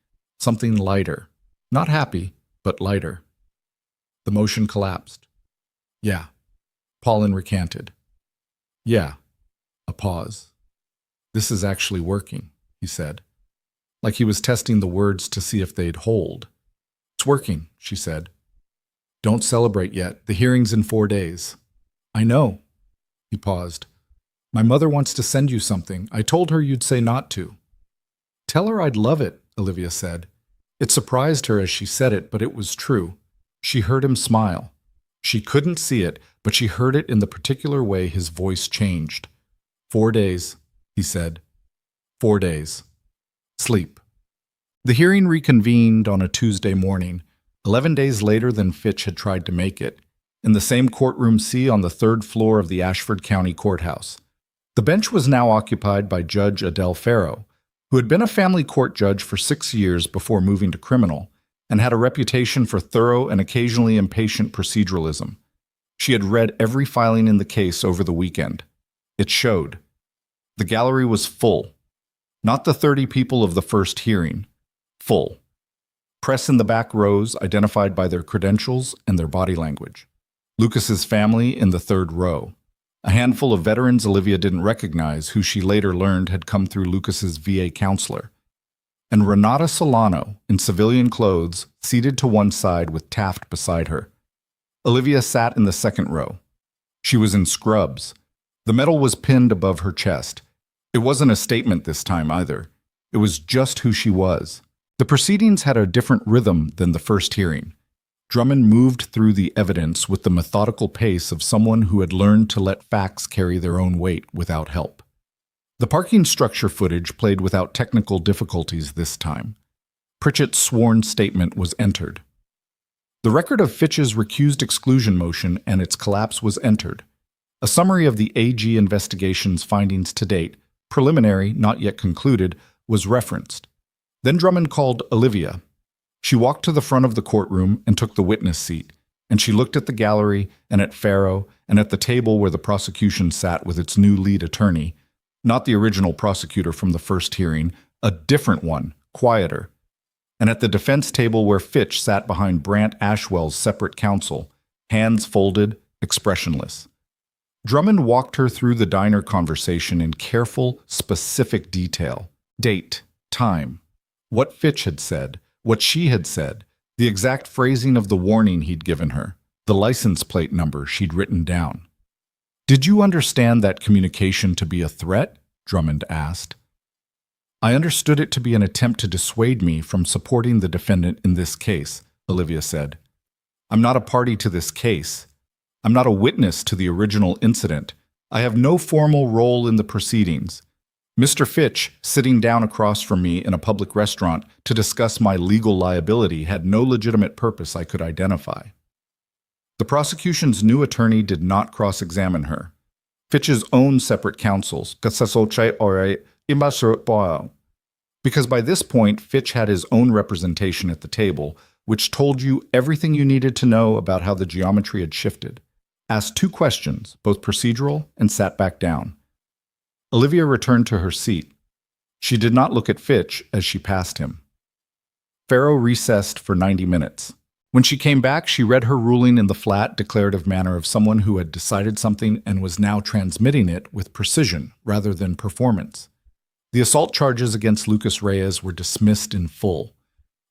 Something lighter. Not happy, but lighter. The motion collapsed. "Yeah." Paulin recanted. "Yeah." A pause. "This is actually working," he said, like he was testing the words to see if they'd hold. "It's working," she said. "Don't celebrate yet. The hearing's in 4 days." "I know." He paused. "My mother wants to send you something. I told her you'd say not to." "Tell her I'd love it," Olivia said. It surprised her as she said it, but it was true. She heard him smile. She couldn't see it, but she heard it in the particular way his voice changed. 4 days, he said. 4 days. Sleep. The hearing reconvened on a Tuesday morning, 11 days later than Fitch had tried to make it, in the same courtroom C on the 3rd floor of the Ashford County Courthouse. The bench was now occupied by Judge Adele Farrow, who had been a family court judge for 6 years before moving to criminal, and had a reputation for thorough and occasionally impatient proceduralism. She had read every filing in the case over the weekend. It showed. The gallery was full. Not the 30 people of the first hearing. Full. Press in the back rows identified by their credentials and their body language. Lucas's family in the 3rd row. A handful of veterans Olivia didn't recognize, who she later learned had come through Lucas's VA counselor. And Renata Solano, in civilian clothes, seated to one side with Taft beside her. Olivia sat in the 2nd row. She was in scrubs. The medal was pinned above her chest. It wasn't a statement this time either. It was just who she was. The proceedings had a different rhythm than the first hearing. Drummond moved through the evidence with the methodical pace of someone who had learned to let facts carry their own weight without help. The parking structure footage played without technical difficulties this time. Pritchett's sworn statement was entered. The record of Fitch's recused exclusion motion and its collapse was entered. A summary of the AG investigation's findings to date, preliminary, not yet concluded, was referenced. Then Drummond called Olivia. She walked to the front of the courtroom and took the witness seat, and she looked at the gallery and at Farrow and at the table where the prosecution sat with its new lead attorney, not the original prosecutor from the first hearing, a different one, quieter, and at the defense table where Fitch sat behind Brant Ashwell's separate counsel, hands folded, expressionless. Drummond walked her through the diner conversation in careful, specific detail. Date, time, what Fitch had said, what she had said, the exact phrasing of the warning he'd given her, the license plate number she'd written down. "Did you understand that communication to be a threat?" Drummond asked. "I understood it to be an attempt to dissuade me from supporting the defendant in this case," Olivia said. "I'm not a party to this case. I'm not a witness to the original incident. I have no formal role in the proceedings. Mr. Fitch, sitting down across from me in a public restaurant to discuss my legal liability, had no legitimate purpose I could identify." The prosecution's new attorney did not cross-examine her. Fitch's own separate counsels, because by this point Fitch had his own representation at the table, which told you everything you needed to know about how the geometry had shifted, asked 2 questions, both procedural, and sat back down. Olivia returned to her seat. She did not look at Fitch as she passed him. Farrow recessed for 90 minutes. When she came back, she read her ruling in the flat, declarative manner of someone who had decided something and was now transmitting it with precision rather than performance. The assault charges against Lucas Reyes were dismissed in full.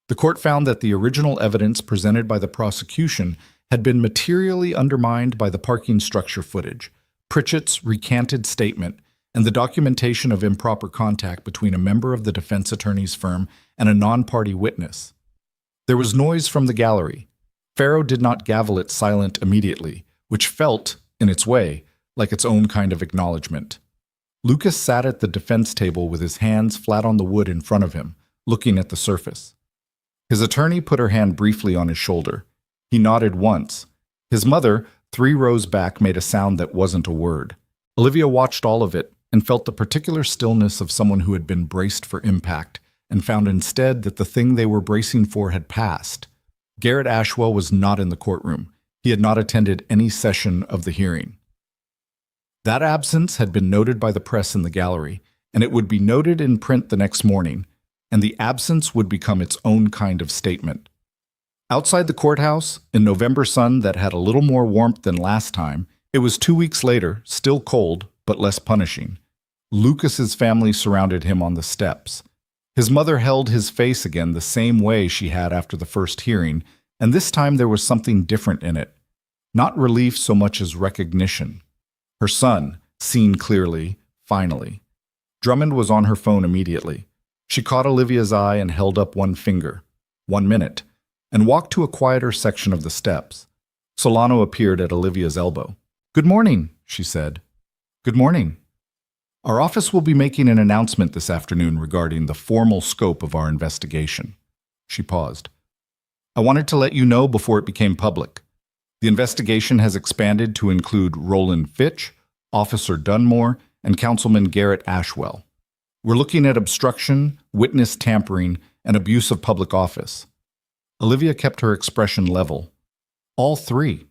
The court found that the original evidence presented by the prosecution had been materially undermined by the parking structure footage, Pritchett's recanted statement, and the documentation of improper contact between a member of the defense attorney's firm and a non-party witness. There was noise from the gallery. Farrow did not gavel it silent immediately, which felt, in its way, like its own kind of acknowledgement. Lucas sat at the defense table with his hands flat on the wood in front of him, looking at the surface. His attorney put her hand briefly on his shoulder. He nodded once. His mother, 3 rows back, made a sound that wasn't a word. Olivia watched all of it and felt the particular stillness of someone who had been braced for impact and found instead that the thing they were bracing for had passed. Garrett Ashwell was not in the courtroom. He had not attended any session of the hearing. That absence had been noted by the press in the gallery, and it would be noted in print the next morning, and the absence would become its own kind of statement. Outside the courthouse, in November sun that had a little more warmth than last time, it was 2 weeks later, still cold, but less punishing. Lucas's family surrounded him on the steps. His mother held his face again the same way she had after the first hearing, and this time there was something different in it. Not relief so much as recognition. Her son, seen clearly, finally. Drummond was on her phone immediately. She caught Olivia's eye and held up one finger. 1 minute. And walked to a quieter section of the steps. Solano appeared at Olivia's elbow. "Good morning," she said. "Good morning. Our office will be making an announcement this afternoon regarding the formal scope of our investigation." She paused. "I wanted to let you know before it became public. The investigation has expanded to include Roland Fitch, Officer Dunmore, and Councilman Garrett Ashwell. We're looking at obstruction, witness tampering, and abuse of public office." Olivia kept her expression level. "All 3.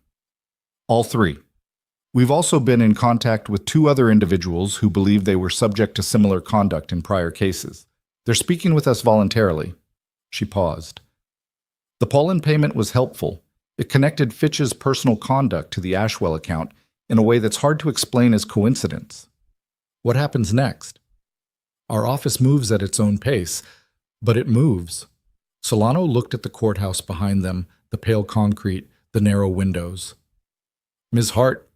All 3. We've also been in contact with 2 other individuals who believe they were subject to similar conduct in prior cases. They're speaking with us voluntarily." She paused. The pollen payment was helpful. It connected Fitch's personal conduct to the Ashwell account in a way that's hard to explain as coincidence. What happens next? Our office moves at its own pace, but it moves. Solano looked at the courthouse behind them, the pale concrete, the narrow windows. "Ms. Hart,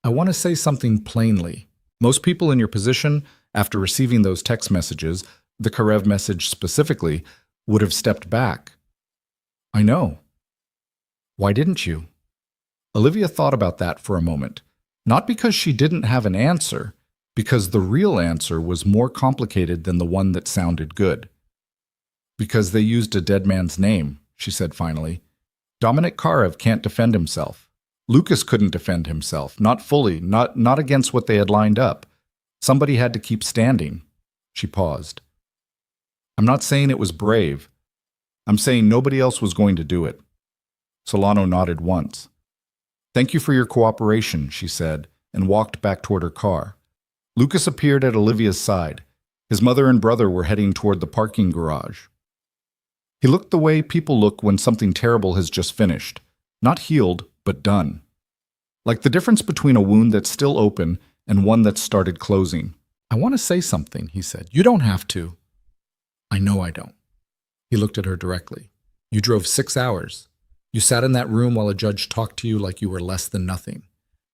I want to say something plainly. Most people in your position, after receiving those text messages, the Karev message specifically, would have stepped back." "I know." "Why didn't you?" Olivia thought about that for a moment, not because she didn't have an answer, because the real answer was more complicated than the one that sounded good. "Because they used a dead man's name," she said finally. "Dominic Karev can't defend himself. Lucas couldn't defend himself, not fully, not against what they had lined up. Somebody had to keep standing. She paused. I'm not saying it was brave. I'm saying nobody else was going to do it. Solano nodded once. Thank you for your cooperation, she said, and walked back toward her car. Lucas appeared at Olivia's side. His mother and brother were heading toward the parking garage. He looked the way people look when something terrible has just finished. Not healed, but done. Like the difference between a wound that's still open and one that's started closing. I want to say something, he said. You don't have to. I know I don't. He looked at her directly. You drove 6 hours. You sat in that room while a judge talked to you like you were less than nothing.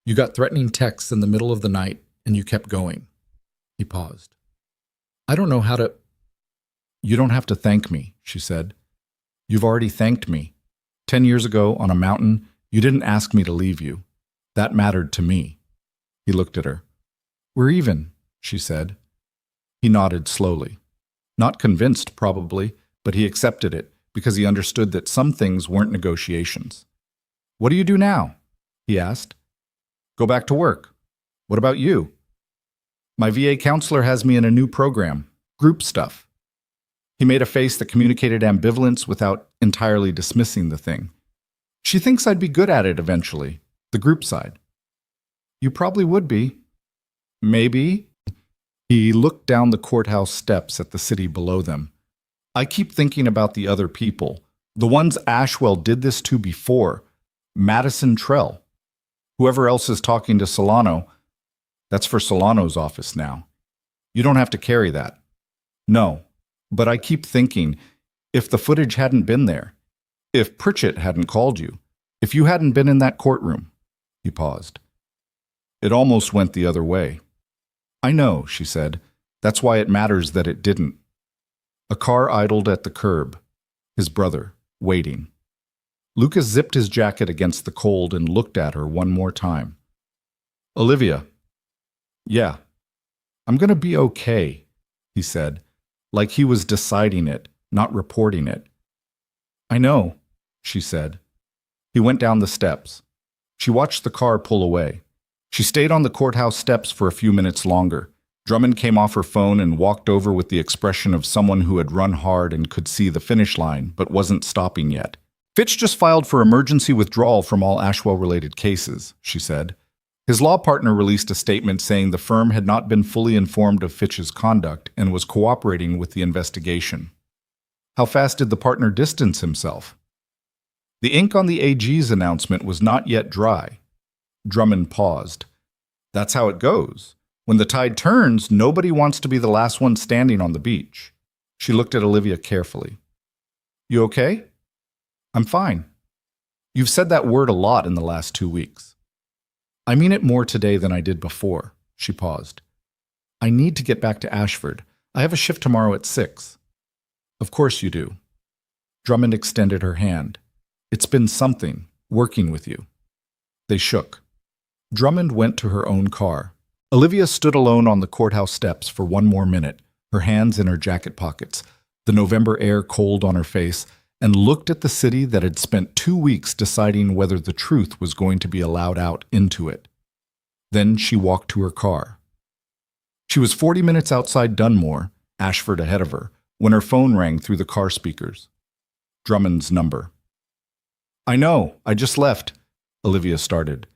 You got threatening texts in the middle of the night, and you kept going. He paused. I don't know how to... You don't have to thank me, she said. You've already thanked me. 10 years ago, on a mountain, you didn't ask me to leave you. That mattered to me. He looked at her. We're even, she said. He nodded slowly. Not convinced, probably, but he accepted it because he understood that some things weren't negotiations. What do you do now? He asked. Go back to work. What about you? My VA counselor has me in a new program, group stuff. He made a face that communicated ambivalence without entirely dismissing the thing. She thinks I'd be good at it eventually, the group side. You probably would be. Maybe. He looked down the courthouse steps at the city below them. I keep thinking about the other people, the ones Ashwell did this to before, Madison Trell. Whoever else is talking to Solano, that's for Solano's office now. You don't have to carry that. No, but I keep thinking, if the footage hadn't been there, if Pritchett hadn't called you, if you hadn't been in that courtroom. He paused. It almost went the other way. I know, she said. That's why it matters that it didn't. A car idled at the curb. His brother, waiting. Lucas zipped his jacket against the cold and looked at her one more time. Olivia. Yeah. I'm going to be okay, he said, like he was deciding it, not reporting it. I know, she said. He went down the steps. She watched the car pull away. She stayed on the courthouse steps for a few minutes longer. Drummond came off her phone and walked over with the expression of someone who had run hard and could see the finish line, but wasn't stopping yet. Fitch just filed for emergency withdrawal from all Ashwell-related cases, she said. His law partner released a statement saying the firm had not been fully informed of Fitch's conduct and was cooperating with the investigation. How fast did the partner distance himself? The ink on the AG's announcement was not yet dry. Drummond paused. That's how it goes. When the tide turns, nobody wants to be the last one standing on the beach. She looked at Olivia carefully. You okay? I'm fine. You've said that word a lot in the last 2 weeks. I mean it more today than I did before. She paused. I need to get back to Ashford. I have a shift tomorrow at 6. Of course you do. Drummond extended her hand. It's been something, working with you. They shook. Drummond went to her own car. Olivia stood alone on the courthouse steps for one more minute, her hands in her jacket pockets, the November air cold on her face, and looked at the city that had spent 2 weeks deciding whether the truth was going to be allowed out into it. Then she walked to her car. She was 40 minutes outside Dunmore, Ashford ahead of her, when her phone rang through the car speakers. Drummond's number. I know, I just left, Olivia started.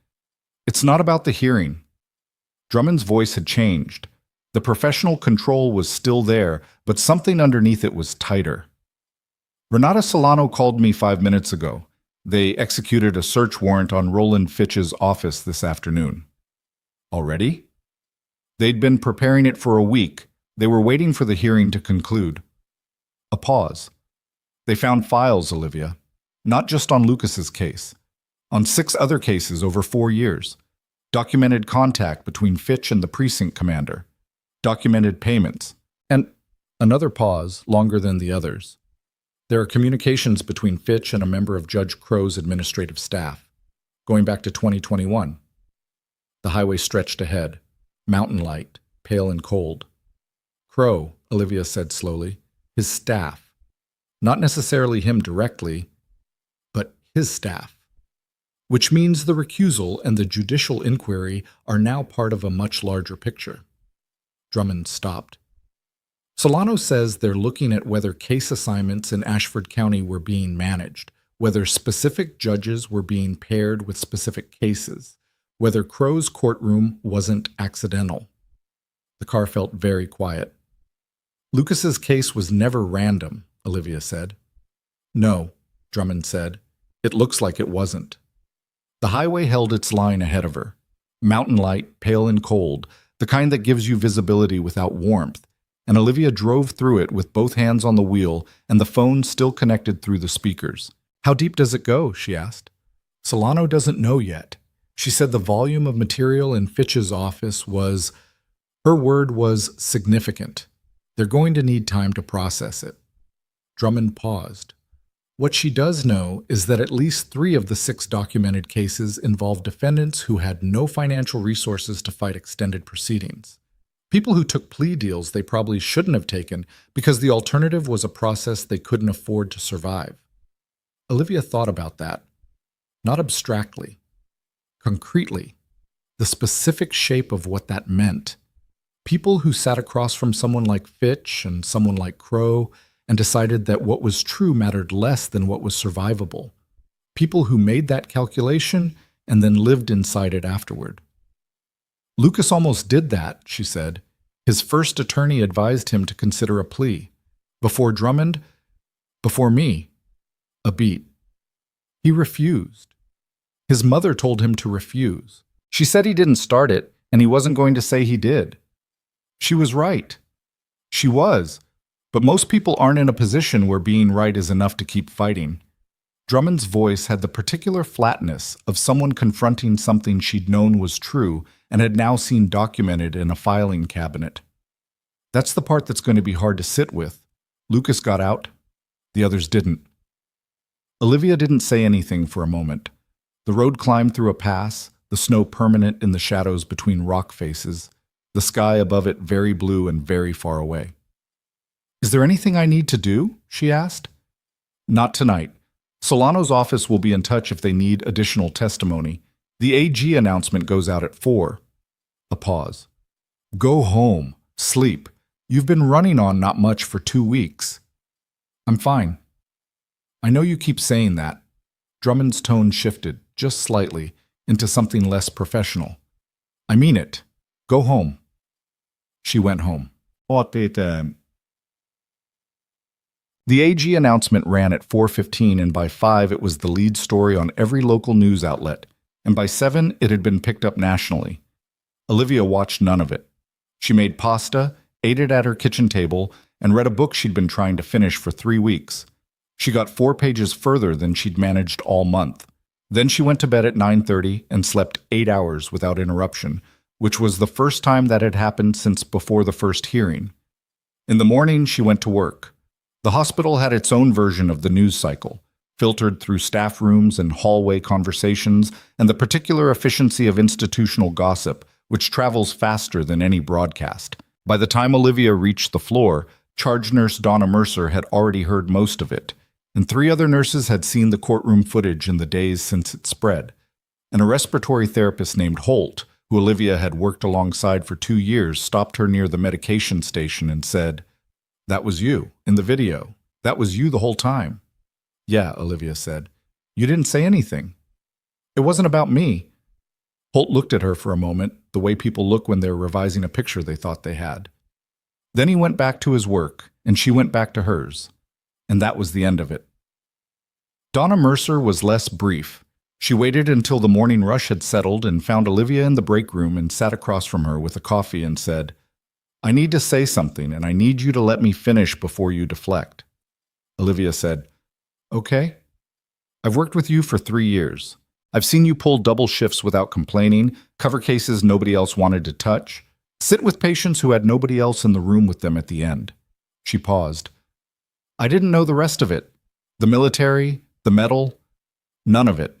It's not about the hearing. Drummond's voice had changed. The professional control was still there, but something underneath it was tighter. Renata Solano called me 5 minutes ago. They executed a search warrant on Roland Fitch's office this afternoon. Already? They'd been preparing it for a week. They were waiting for the hearing to conclude. A pause. They found files, Olivia. Not just on Lucas's case. On 6 other cases over 4 years. Documented contact between Fitch and the precinct commander. Documented payments. And another pause, longer than the others. There are communications between Fitch and a member of Judge Crow's administrative staff, going back to 2021. The highway stretched ahead, mountain light, pale and cold. Crow, Olivia said slowly, his staff. Not necessarily him directly, but his staff. which means the recusal and the judicial inquiry are now part of a much larger picture. Drummond stopped. Solano says they're looking at whether case assignments in Ashford County were being managed, whether specific judges were being paired with specific cases, whether Crow's courtroom wasn't accidental. The car felt very quiet. Lucas's case was never random, Olivia said. No, Drummond said. It looks like it wasn't. The highway held its line ahead of her. Mountain light, pale and cold, the kind that gives you visibility without warmth, and Olivia drove through it with both hands on the wheel and the phone still connected through the speakers. How deep does it go? She asked. Solano doesn't know yet. She said the volume of material in Fitch's office was, her word was significant. They're going to need time to process it. Drummond paused. What she does know is that at least 3 of the 6 documented cases involve defendants who had no financial resources to fight extended proceedings. People who took plea deals they probably shouldn't have taken because the alternative was a process they couldn't afford to survive. Olivia thought about that, not abstractly, concretely, the specific shape of what that meant. People who sat across from someone like Fitch and someone like Crow and decided that what was true mattered less than what was survivable. People who made that calculation and then lived inside it afterward. Lucas almost did that, she said. His first attorney advised him to consider a plea. Before Drummond, before me, a beat. He refused. His mother told him to refuse. She said he didn't start it, and he wasn't going to say he did. She was right. She was. But most people aren't in a position where being right is enough to keep fighting. Drummond's voice had the particular flatness of someone confronting something she'd known was true and had now seen documented in a filing cabinet. That's the part that's going to be hard to sit with. Lucas got out. The others didn't. Olivia didn't say anything for a moment. The road climbed through a pass, the snow permanent in the shadows between rock faces, the sky above it very blue and very far away. Is there anything I need to do? She asked. Not tonight. Solano's office will be in touch if they need additional testimony. The AG announcement goes out at 4. A pause. Go home. Sleep. You've been running on not much for 2 weeks. I'm fine. I know you keep saying that. Drummond's tone shifted, just slightly, into something less professional. I mean it. Go home. She went home. The AG announcement ran at 4:15, and by 5 it was the lead story on every local news outlet, and by 7 it had been picked up nationally. Olivia watched none of it. She made pasta, ate it at her kitchen table, and read a book she'd been trying to finish for 3 weeks. She got 4 pages further than she'd managed all month. Then she went to bed at 9:30 and slept 8 hours without interruption, which was the first time that had happened since before the first hearing. In the morning, she went to work. The hospital had its own version of the news cycle, filtered through staff rooms and hallway conversations, and the particular efficiency of institutional gossip, which travels faster than any broadcast. By the time Olivia reached the floor, charge nurse Donna Mercer had already heard most of it, and 3 other nurses had seen the courtroom footage in the days since it spread. And a respiratory therapist named Holt, who Olivia had worked alongside for 2 years, stopped her near the medication station and said, "That was you, in the video. That was you the whole time." "Yeah," Olivia said. "You didn't say anything." "It wasn't about me." Holt looked at her for a moment, the way people look when they're revising a picture they thought they had. Then he went back to his work, and she went back to hers. And that was the end of it. Donna Mercer was less brief. She waited until the morning rush had settled and found Olivia in the break room and sat across from her with a coffee and said, "I need to say something, and I need you to let me finish before you deflect." Olivia said, "Okay. I've worked with you for 3 years. I've seen you pull double shifts without complaining, cover cases nobody else wanted to touch, sit with patients who had nobody else in the room with them at the end." She paused. "I didn't know the rest of it. The military, the medal, none of it.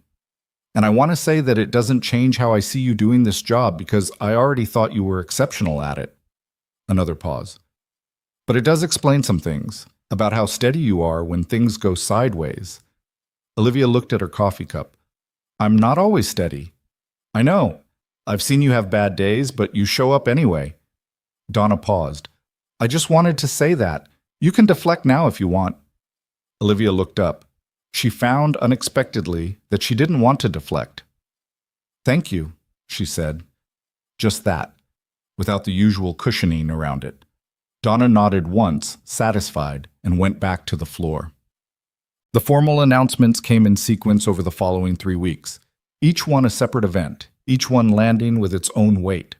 And I want to say that it doesn't change how I see you doing this job because I already thought you were exceptional at it." Another pause. "But it does explain some things, about how steady you are when things go sideways." Olivia looked at her coffee cup. I'm not always steady. I know. I've seen you have bad days, but you show up anyway. Donna paused. I just wanted to say that. You can deflect now if you want. Olivia looked up. She found unexpectedly that she didn't want to deflect. Thank you, she said. Just that, without the usual cushioning around it. Donna nodded once, satisfied, and went back to the floor. The formal announcements came in sequence over the following 3 weeks, each one a separate event, each one landing with its own weight.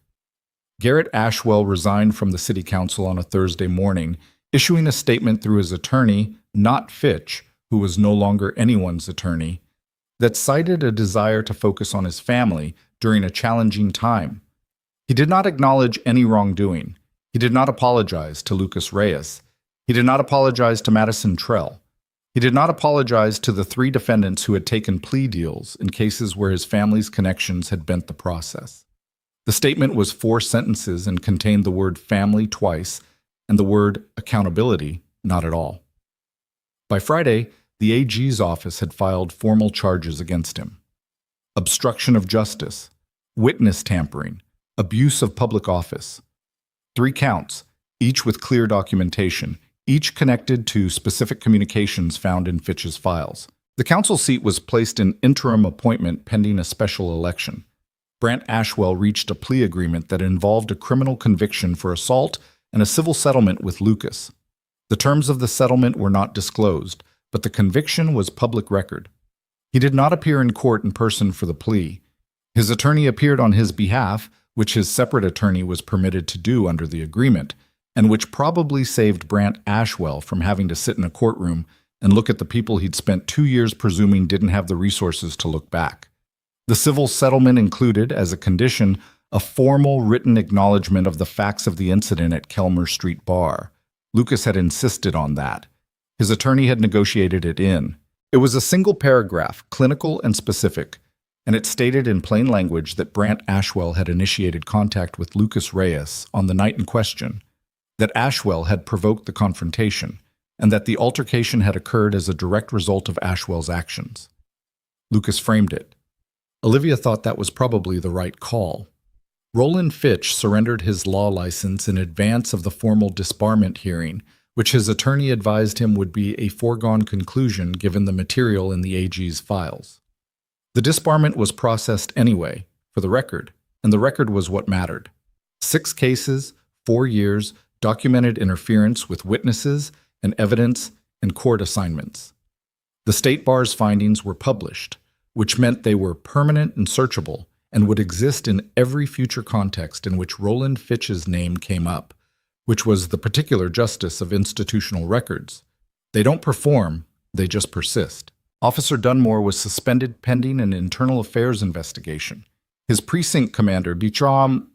Garrett Ashwell resigned from the city council on a Thursday morning, issuing a statement through his attorney, not Fitch, who was no longer anyone's attorney, that cited a desire to focus on his family during a challenging time. He did not acknowledge any wrongdoing. He did not apologize to Lucas Reyes. He did not apologize to Madison Trell. He did not apologize to the 3 defendants who had taken plea deals in cases where his family's connections had bent the process. The statement was 4 sentences and contained the word family twice and the word accountability not at all. By Friday, the AG's office had filed formal charges against him. Obstruction of justice, witness tampering, abuse of public office. 3 counts, each with clear documentation, each connected to specific communications found in Fitch's files. The council seat was placed in interim appointment pending a special election. Brant Ashwell reached a plea agreement that involved a criminal conviction for assault and a civil settlement with Lucas. The terms of the settlement were not disclosed, but the conviction was public record. He did not appear in court in person for the plea. His attorney appeared on his behalf, which his separate attorney was permitted to do under the agreement, and which probably saved Brant Ashwell from having to sit in a courtroom and look at the people he'd spent 2 years presuming didn't have the resources to look back. The civil settlement included, as a condition, a formal written acknowledgement of the facts of the incident at Kelmer Street Bar. Lucas had insisted on that. His attorney had negotiated it in. It was a single paragraph, clinical and specific, and it stated in plain language that Brant Ashwell had initiated contact with Lucas Reyes on the night in question, that Ashwell had provoked the confrontation, and that the altercation had occurred as a direct result of Ashwell's actions. Lucas framed it. Olivia thought that was probably the right call. Roland Fitch surrendered his law license in advance of the formal disbarment hearing, which his attorney advised him would be a foregone conclusion given the material in the AG's files. The disbarment was processed anyway, for the record, and the record was what mattered. 6 cases, 4 years, documented interference with witnesses and evidence and court assignments. The State Bar's findings were published, which meant they were permanent and searchable and would exist in every future context in which Roland Fitch's name came up, which was the particular justice of institutional records. They don't perform, they just persist. Officer Dunmore was suspended pending an internal affairs investigation. His precinct commander, Bicham,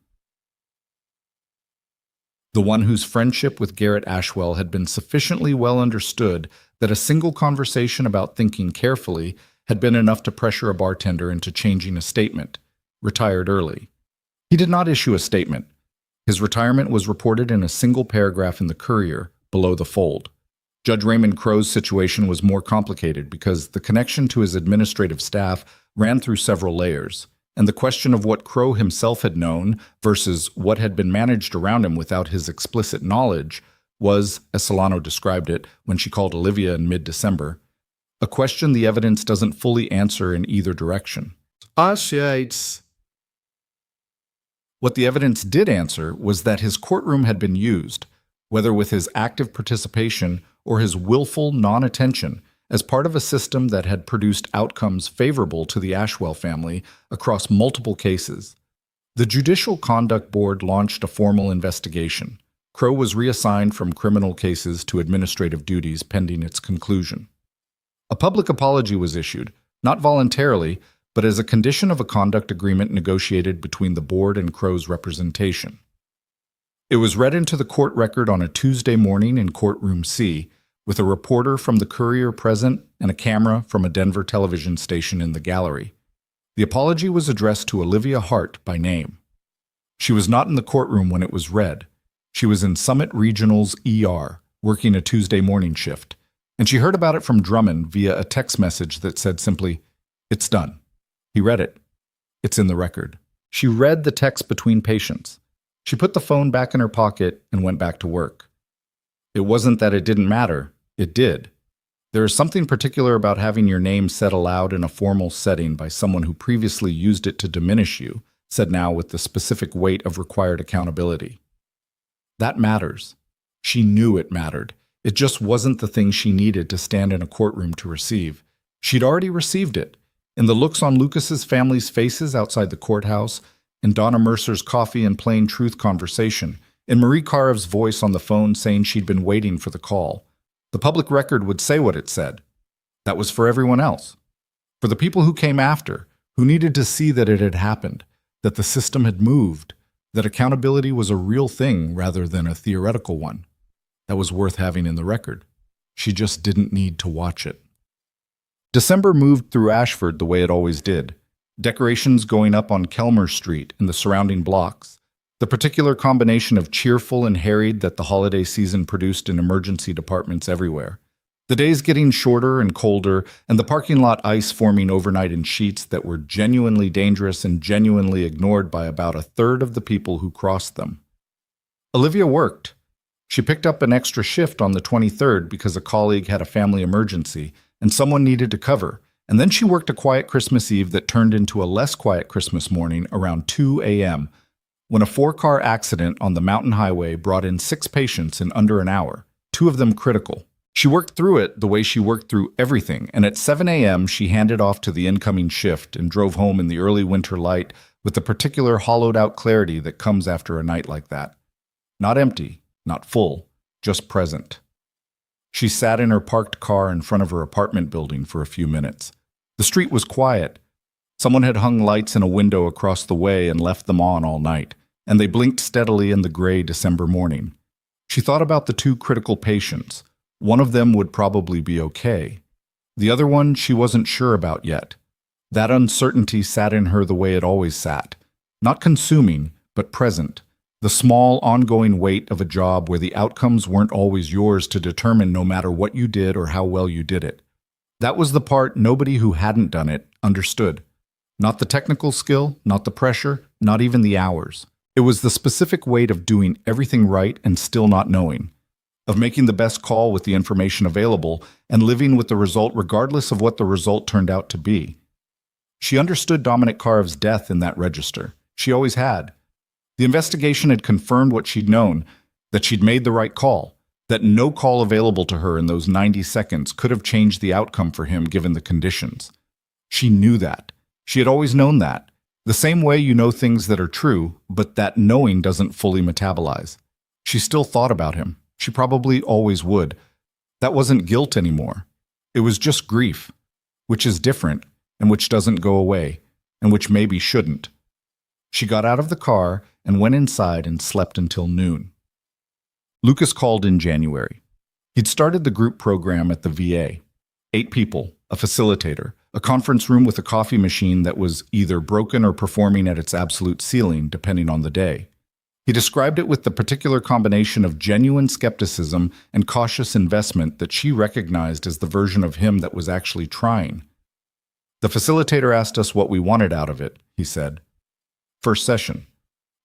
the one whose friendship with Garrett Ashwell had been sufficiently well understood that a single conversation about thinking carefully had been enough to pressure a bartender into changing a statement, retired early. He did not issue a statement. His retirement was reported in a single paragraph in the Courier, below the fold. Judge Raymond Crow's situation was more complicated because the connection to his administrative staff ran through several layers, and the question of what Crow himself had known versus what had been managed around him without his explicit knowledge was, as Solano described it when she called Olivia in mid-December, a question the evidence doesn't fully answer in either direction. What the evidence did answer was that his courtroom had been used, whether with his active participation or his willful non-attention, as part of a system that had produced outcomes favorable to the Ashwell family across multiple cases. The Judicial Conduct Board launched a formal investigation. Crow was reassigned from criminal cases to administrative duties pending its conclusion. A public apology was issued, not voluntarily, but as a condition of a conduct agreement negotiated between the board and Crow's representation. It was read into the court record on a Tuesday morning in Courtroom C, with a reporter from the Courier present and a camera from a Denver television station in the gallery. The apology was addressed to Olivia Hart by name. She was not in the courtroom when it was read. She was in Summit Regional's ER, working a Tuesday morning shift, and she heard about it from Drummond via a text message that said simply, "It's done." He read it. It's in the record. She read the text between patients. She put the phone back in her pocket and went back to work. It wasn't that it didn't matter. It did. There is something particular about having your name said aloud in a formal setting by someone who previously used it to diminish you, said now with the specific weight of required accountability. That matters. She knew it mattered. It just wasn't the thing she needed to stand in a courtroom to receive. She'd already received it. In the looks on Lucas's family's faces outside the courthouse, in Donna Mercer's coffee and plain truth conversation, in Marie Karev's voice on the phone saying she'd been waiting for the call. The public record would say what it said. That was for everyone else. For the people who came after, who needed to see that it had happened, that the system had moved, that accountability was a real thing rather than a theoretical one. That was worth having in the record. She just didn't need to watch it. December moved through Ashford the way it always did. Decorations going up on Kelmer Street and the surrounding blocks. The particular combination of cheerful and harried that the holiday season produced in emergency departments everywhere. The days getting shorter and colder, and the parking lot ice forming overnight in sheets that were genuinely dangerous and genuinely ignored by about a third of the people who crossed them. Olivia worked. She picked up an extra shift on the 23rd because a colleague had a family emergency and someone needed to cover, and then she worked a quiet Christmas Eve that turned into a less quiet Christmas morning around 2 a.m., when a 4-car accident on the mountain highway brought in 6 patients in under an hour, 2 of them critical. She worked through it the way she worked through everything, and at 7 a.m. she handed off to the incoming shift and drove home in the early winter light with the particular hollowed-out clarity that comes after a night like that. Not empty, not full, just present. She sat in her parked car in front of her apartment building for a few minutes. The street was quiet. Someone had hung lights in a window across the way and left them on all night, and they blinked steadily in the gray December morning. She thought about the 2 critical patients. One of them would probably be okay. The other one she wasn't sure about yet. That uncertainty sat in her the way it always sat. Not consuming, but present. The small, ongoing weight of a job where the outcomes weren't always yours to determine no matter what you did or how well you did it. That was the part nobody who hadn't done it understood. Not the technical skill, not the pressure, not even the hours. It was the specific weight of doing everything right and still not knowing, of making the best call with the information available and living with the result regardless of what the result turned out to be. She understood Dominic Karev's death in that register. She always had. The investigation had confirmed what she'd known, that she'd made the right call, that no call available to her in those 90 seconds could have changed the outcome for him given the conditions. She knew that. She had always known that. The same way you know things that are true, but that knowing doesn't fully metabolize. She still thought about him. She probably always would. That wasn't guilt anymore. It was just grief, which is different and which doesn't go away, and which maybe shouldn't. She got out of the car and went inside and slept until noon. Lucas called in January. He'd started the group program at the VA. 8 people, a facilitator, a conference room with a coffee machine that was either broken or performing at its absolute ceiling, depending on the day. He described it with the particular combination of genuine skepticism and cautious investment that she recognized as the version of him that was actually trying. The facilitator asked us what we wanted out of it, he said. First session.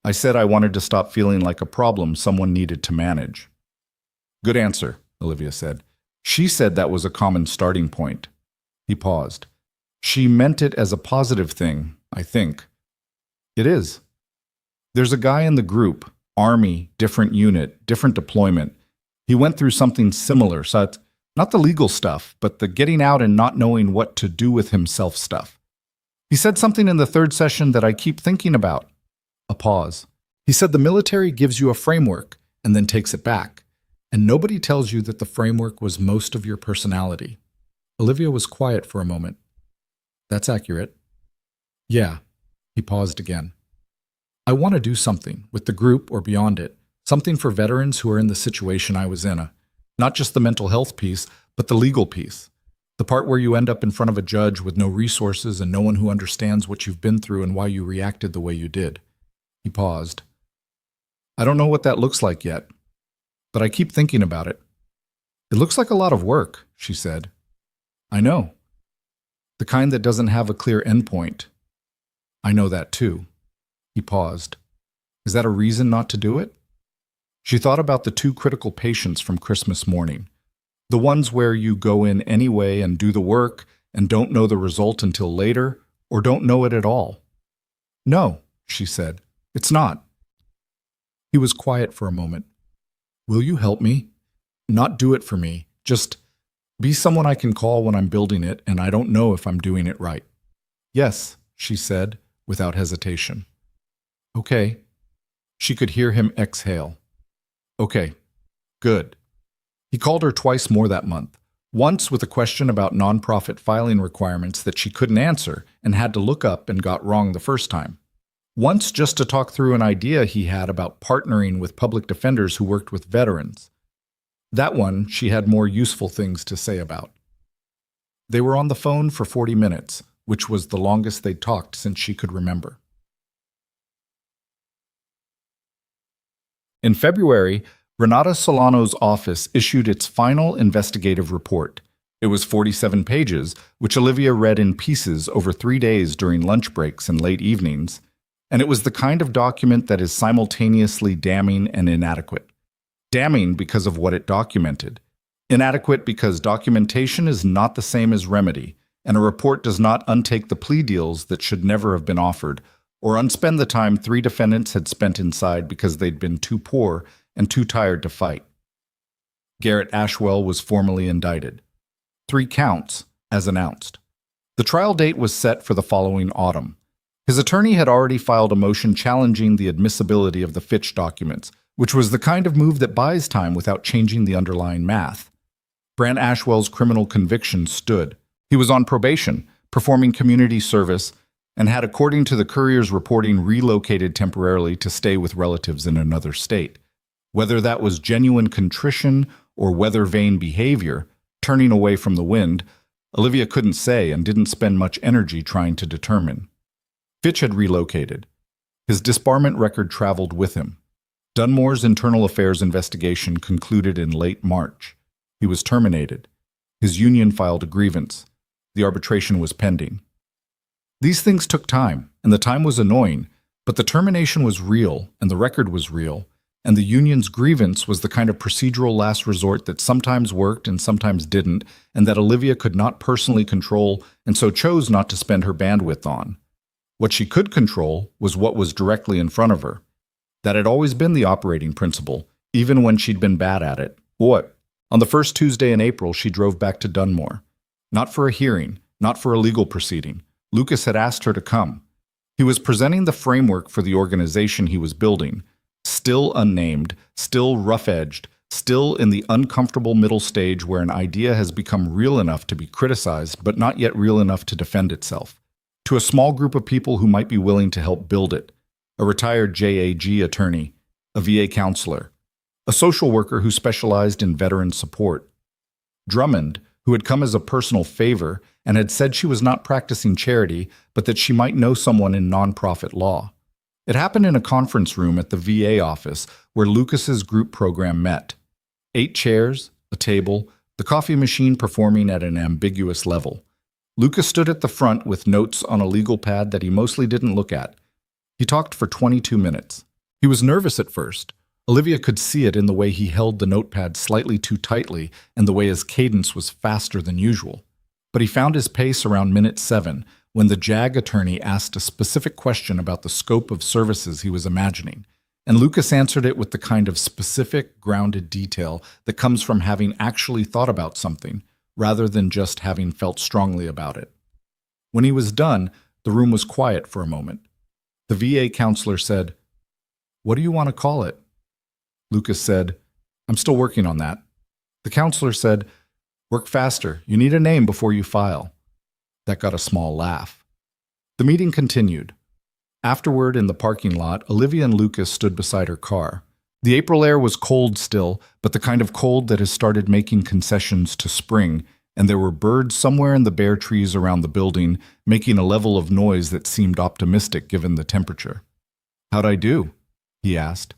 I said I wanted to stop feeling like a problem someone needed to manage. Good answer, Olivia said. She said that was a common starting point. He paused. She meant it as a positive thing, I think. It is. There's a guy in the group, Army, different unit, different deployment. He went through something similar, so it's not the legal stuff, but the getting out and not knowing what to do with himself stuff. He said something in the 3rd session that I keep thinking about. A pause. He said the military gives you a framework and then takes it back, and nobody tells you that the framework was most of your personality. Olivia was quiet for a moment. That's accurate. Yeah. He paused again. I want to do something, with the group or beyond it, something for veterans who are in the situation I was in. Not just the mental health piece, but the legal piece. The part where you end up in front of a judge with no resources and no one who understands what you've been through and why you reacted the way you did. He paused. I don't know what that looks like yet, but I keep thinking about it. It looks like a lot of work, she said. I know. The kind that doesn't have a clear endpoint, I know that too. He paused. Is that a reason not to do it? She thought about the two critical patients from Christmas morning. The ones where you go in anyway and do the work and don't know the result until later, or don't know it at all. No, she said, it's not. He was quiet for a moment. Will you help me? Not do it for me, just be someone I can call when I'm building it and I don't know if I'm doing it right. Yes, she said, without hesitation. Okay. She could hear him exhale. Okay, good. He called her twice more that month, once with a question about nonprofit filing requirements that she couldn't answer and had to look up and got wrong the first time. Once just to talk through an idea he had about partnering with public defenders who worked with veterans. That one she had more useful things to say about. They were on the phone for 40 minutes, which was the longest they'd talked since she could remember. In February, Renata Solano's office issued its final investigative report. It was 47 pages, which Olivia read in pieces over 3 days during lunch breaks and late evenings, and it was the kind of document that is simultaneously damning and inadequate. Damning because of what it documented. Inadequate because documentation is not the same as remedy, and a report does not untake the plea deals that should never have been offered, or unspend the time 3 defendants had spent inside because they'd been too poor and too tired to fight. Garrett Ashwell was formally indicted. 3 counts, as announced. The trial date was set for the following autumn. His attorney had already filed a motion challenging the admissibility of the Fitch documents, which was the kind of move that buys time without changing the underlying math. Brant Ashwell's criminal conviction stood. He was on probation, performing community service, and had, according to the Courier's reporting, relocated temporarily to stay with relatives in another state. Whether that was genuine contrition or weather-vane behavior, turning away from the wind, Olivia couldn't say and didn't spend much energy trying to determine. Fitch had relocated. His disbarment record traveled with him. Dunmore's internal affairs investigation concluded in late March. He was terminated. His union filed a grievance. The arbitration was pending. These things took time, and the time was annoying, but the termination was real, and the record was real, and the union's grievance was the kind of procedural last resort that sometimes worked and sometimes didn't, and that Olivia could not personally control and so chose not to spend her bandwidth on. What she could control was what was directly in front of her. That had always been the operating principle, even when she'd been bad at it. What? On the first Tuesday in April, she drove back to Dunmore. Not for a hearing, not for a legal proceeding. Lucas had asked her to come. He was presenting the framework for the organization he was building, still unnamed, still rough-edged, still in the uncomfortable middle stage where an idea has become real enough to be criticized but not yet real enough to defend itself, to a small group of people who might be willing to help build it, a retired JAG attorney, a VA counselor, a social worker who specialized in veteran support. Drummond, who had come as a personal favor and had said she was not practicing charity, but that she might know someone in nonprofit law. It happened in a conference room at the VA office where Lucas's group program met. 8 chairs, a table, the coffee machine performing at an ambiguous level. Lucas stood at the front with notes on a legal pad that he mostly didn't look at. He talked for 22 minutes. He was nervous at first. Olivia could see it in the way he held the notepad slightly too tightly and the way his cadence was faster than usual. But he found his pace around minute 7 when the JAG attorney asked a specific question about the scope of services he was imagining, and Lucas answered it with the kind of specific, grounded detail that comes from having actually thought about something, rather than just having felt strongly about it. When he was done, the room was quiet for a moment. The VA counselor said, "What do you want to call it?" Lucas said, "I'm still working on that." The counselor said, "Work faster. You need a name before you file." That got a small laugh. The meeting continued. Afterward, in the parking lot, Olivia and Lucas stood beside her car. The April air was cold still, but the kind of cold that has started making concessions to spring, and there were birds somewhere in the bare trees around the building, making a level of noise that seemed optimistic given the temperature. "How'd I do?" he asked.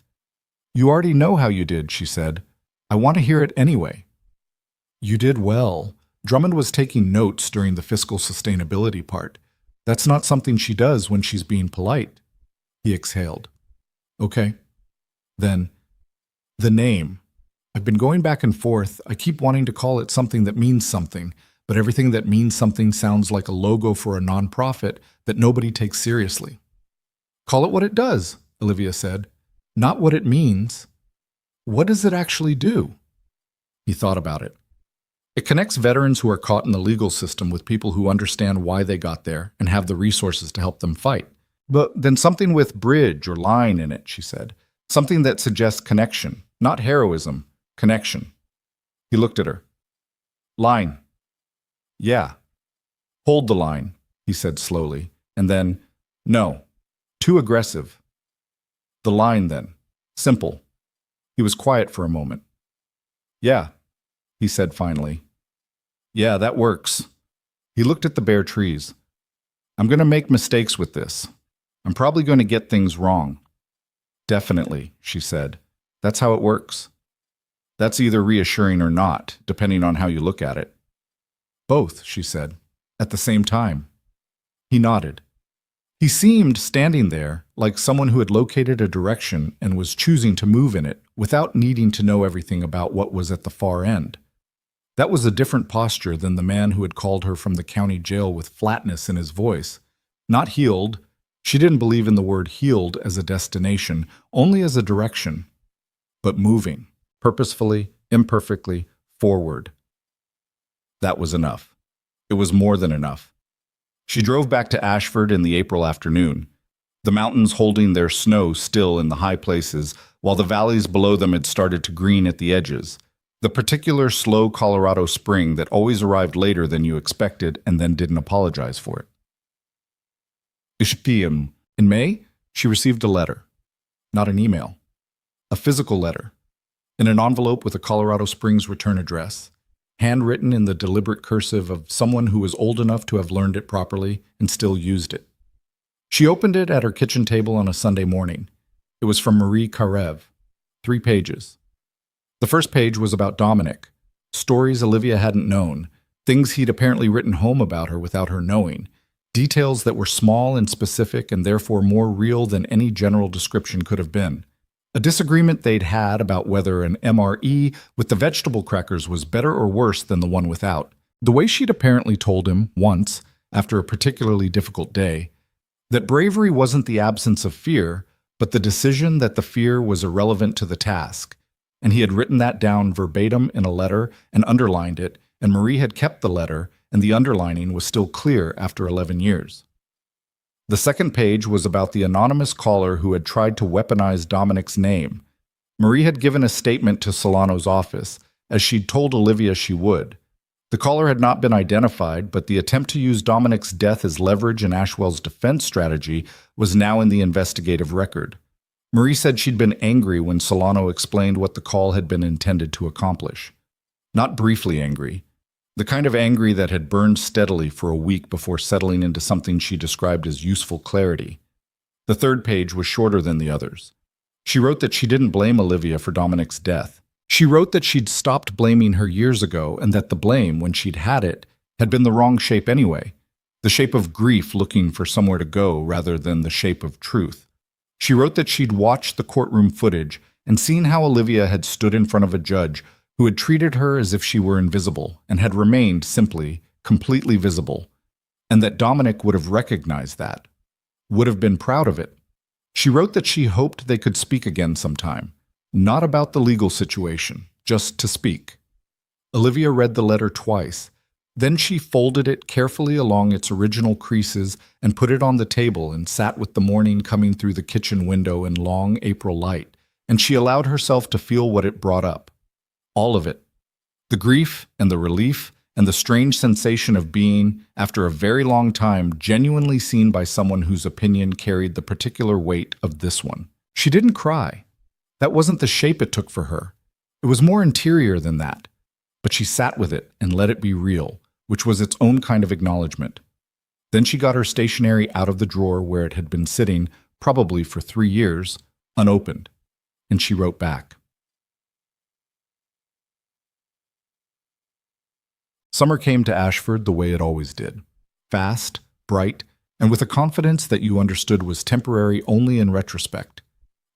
"You already know how you did," she said. "I want to hear it anyway." "You did well." Drummond was taking notes during the fiscal sustainability part. That's not something she does when she's being polite. He exhaled. Okay. Then, the name. I've been going back and forth. I keep wanting to call it something that means something, but everything that means something sounds like a logo for a nonprofit that nobody takes seriously. Call it what it does, Olivia said. Not what it means. What does it actually do? He thought about it. It connects veterans who are caught in the legal system with people who understand why they got there and have the resources to help them fight. But then something with bridge or line in it, she said. Something that suggests connection, not heroism, connection. He looked at her. Line. Yeah. Hold the line, he said slowly, and then, no. Too aggressive. The line, then. Simple. He was quiet for a moment. Yeah, he said finally. Yeah, that works. He looked at the bare trees. I'm going to make mistakes with this. I'm probably going to get things wrong. Definitely, she said. That's how it works. That's either reassuring or not, depending on how you look at it. Both, she said, at the same time. He nodded. He seemed standing there like someone who had located a direction and was choosing to move in it without needing to know everything about what was at the far end. That was a different posture than the man who had called her from the county jail with flatness in his voice. Not healed. She didn't believe in the word healed as a destination, only as a direction. But moving, purposefully, imperfectly, forward. That was enough. It was more than enough. She drove back to Ashford in the April afternoon, the mountains holding their snow still in the high places, while the valleys below them had started to green at the edges. The particular slow Colorado spring that always arrived later than you expected and then didn't apologize for it. Ishpiyam. In May, she received a letter. Not an email. A physical letter. In an envelope with a Colorado Springs return address. Handwritten in the deliberate cursive of someone who was old enough to have learned it properly and still used it. She opened it at her kitchen table on a Sunday morning. It was from Marie Karev. 3 pages. The first page was about Dominic. Stories Olivia hadn't known. Things he'd apparently written home about her without her knowing. Details that were small and specific and therefore more real than any general description could have been. A disagreement they'd had about whether an MRE with the vegetable crackers was better or worse than the one without. The way she'd apparently told him, once, after a particularly difficult day, that bravery wasn't the absence of fear, but the decision that the fear was irrelevant to the task. And he had written that down verbatim in a letter and underlined it, and Marie had kept the letter, and the underlining was still clear after 11 years. The second page was about the anonymous caller who had tried to weaponize Dominic's name. Marie had given a statement to Solano's office, as she'd told Olivia she would. The caller had not been identified, but the attempt to use Dominic's death as leverage in Ashwell's defense strategy was now in the investigative record. Marie said she'd been angry when Solano explained what the call had been intended to accomplish. Not briefly angry. The kind of angry that had burned steadily for a week before settling into something she described as useful clarity. The third page was shorter than the others. She wrote that she didn't blame Olivia for Dominic's death. She wrote that she'd stopped blaming her years ago and that the blame, when she'd had it, had been the wrong shape anyway, the shape of grief looking for somewhere to go rather than the shape of truth. She wrote that she'd watched the courtroom footage and seen how Olivia had stood in front of a judge who had treated her as if she were invisible and had remained simply, completely visible, and that Dominic would have recognized that, would have been proud of it. She wrote that she hoped they could speak again sometime, not about the legal situation, just to speak. Olivia read the letter twice. Then she folded it carefully along its original creases and put it on the table and sat with the morning coming through the kitchen window in long April light, and she allowed herself to feel what it brought up. All of it. The grief and the relief and the strange sensation of being, after a very long time, genuinely seen by someone whose opinion carried the particular weight of this one. She didn't cry. That wasn't the shape it took for her. It was more interior than that. But she sat with it and let it be real, which was its own kind of acknowledgement. Then she got her stationery out of the drawer where it had been sitting, probably for 3 years, unopened, and she wrote back. Summer came to Ashford the way it always did. Fast, bright, and with a confidence that you understood was temporary only in retrospect.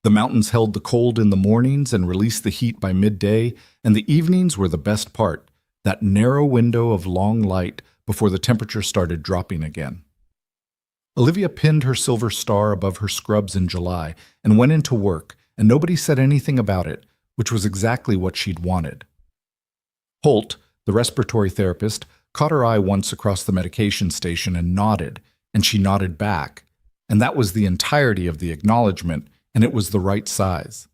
The mountains held the cold in the mornings and released the heat by midday, and the evenings were the best part, that narrow window of long light before the temperature started dropping again. Olivia pinned her silver star above her scrubs in July and went into work, and nobody said anything about it, which was exactly what she'd wanted. Holt, the respiratory therapist, caught her eye once across the medication station and nodded, and she nodded back, and that was the entirety of the acknowledgement, and it was the right size.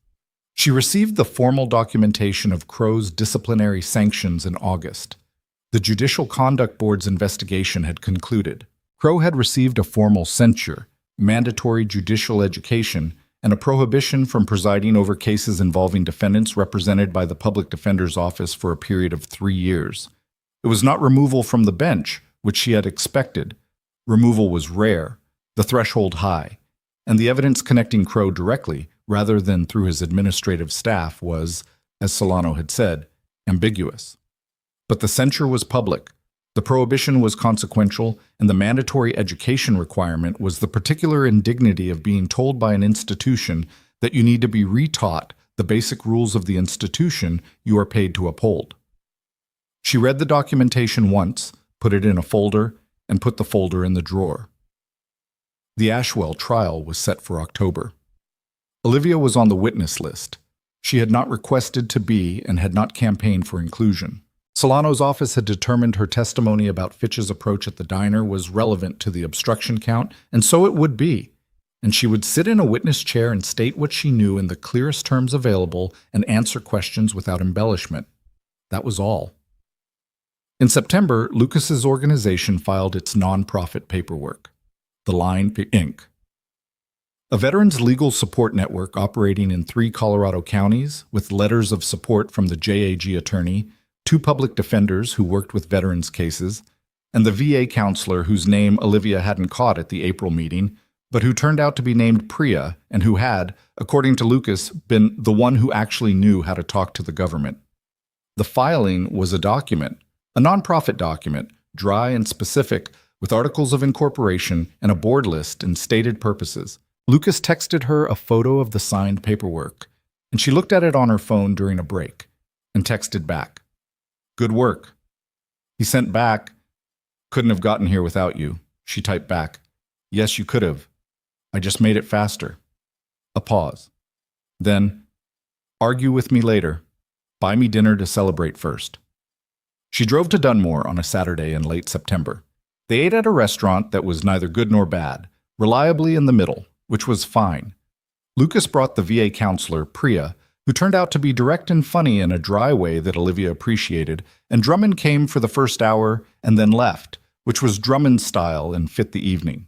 She received the formal documentation of Crow's disciplinary sanctions in August. The Judicial Conduct Board's investigation had concluded. Crow had received a formal censure, mandatory judicial education, and a prohibition from presiding over cases involving defendants represented by the Public Defender's Office for a period of 3 years. It was not removal from the bench, which she had expected. Removal was rare, the threshold high, and the evidence connecting Crow directly, rather than through his administrative staff, was, as Solano had said, ambiguous. But the censure was public, the prohibition was consequential, and the mandatory education requirement was the particular indignity of being told by an institution that you need to be retaught the basic rules of the institution you are paid to uphold. She read the documentation once, put it in a folder, and put the folder in the drawer. The Ashwell trial was set for October. Olivia was on the witness list. She had not requested to be and had not campaigned for inclusion. Solano's office had determined her testimony about Fitch's approach at the diner was relevant to the obstruction count, and so it would be. And she would sit in a witness chair and state what she knew in the clearest terms available and answer questions without embellishment. That was all. In September, Lucas's organization filed its nonprofit paperwork, The Line, Inc., a veterans legal support network operating in 3 Colorado counties with letters of support from the JAG attorney, 2 public defenders who worked with veterans cases, and the VA counselor whose name Olivia hadn't caught at the April meeting, but who turned out to be named Priya and who had, according to Lucas, been the one who actually knew how to talk to the government. The filing was a document, a nonprofit document, dry and specific, with articles of incorporation and a board list and stated purposes. Lucas texted her a photo of the signed paperwork, and she looked at it on her phone during a break and texted back, "Good work." He sent back, "Couldn't have gotten here without you." She typed back, "Yes, you could have. I just made it faster." A pause. Then, "Argue with me later. Buy me dinner to celebrate first." She drove to Dunmore on a Saturday in late September. They ate at a restaurant that was neither good nor bad, reliably in the middle, which was fine. Lucas brought the VA counselor, Priya, who turned out to be direct and funny in a dry way that Olivia appreciated, and Drummond came for the first hour and then left, which was Drummond's style and fit the evening.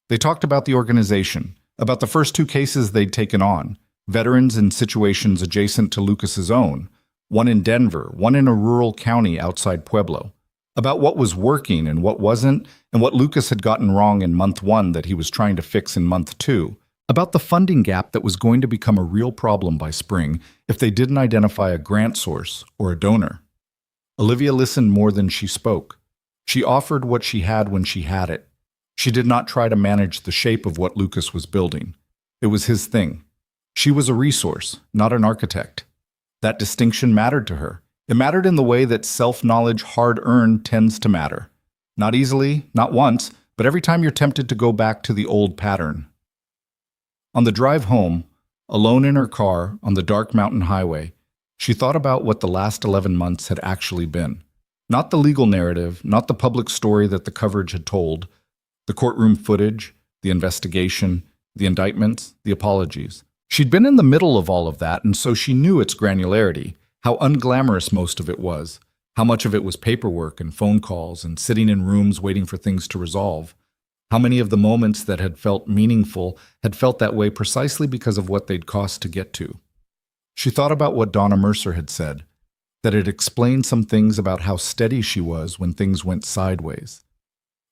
They talked about the organization, about the first 2 cases they'd taken on, veterans in situations adjacent to Lucas's own, one in Denver, one in a rural county outside Pueblo, about what was working and what wasn't, and what Lucas had gotten wrong in month 1 that he was trying to fix in month 2, about the funding gap that was going to become a real problem by spring if they didn't identify a grant source or a donor. Olivia listened more than she spoke. She offered what she had when she had it. She did not try to manage the shape of what Lucas was building. It was his thing. She was a resource, not an architect. That distinction mattered to her. It mattered in the way that self-knowledge hard-earned tends to matter. Not easily, not once, but every time you're tempted to go back to the old pattern. On the drive home, alone in her car on the dark mountain highway, she thought about what the last 11 months had actually been. Not the legal narrative, not the public story that the coverage had told, the courtroom footage, the investigation, the indictments, the apologies. She'd been in the middle of all of that, and so she knew its granularity, how unglamorous most of it was, how much of it was paperwork and phone calls and sitting in rooms waiting for things to resolve. How many of the moments that had felt meaningful had felt that way precisely because of what they'd cost to get to. She thought about what Donna Mercer had said, that it explained some things about how steady she was when things went sideways.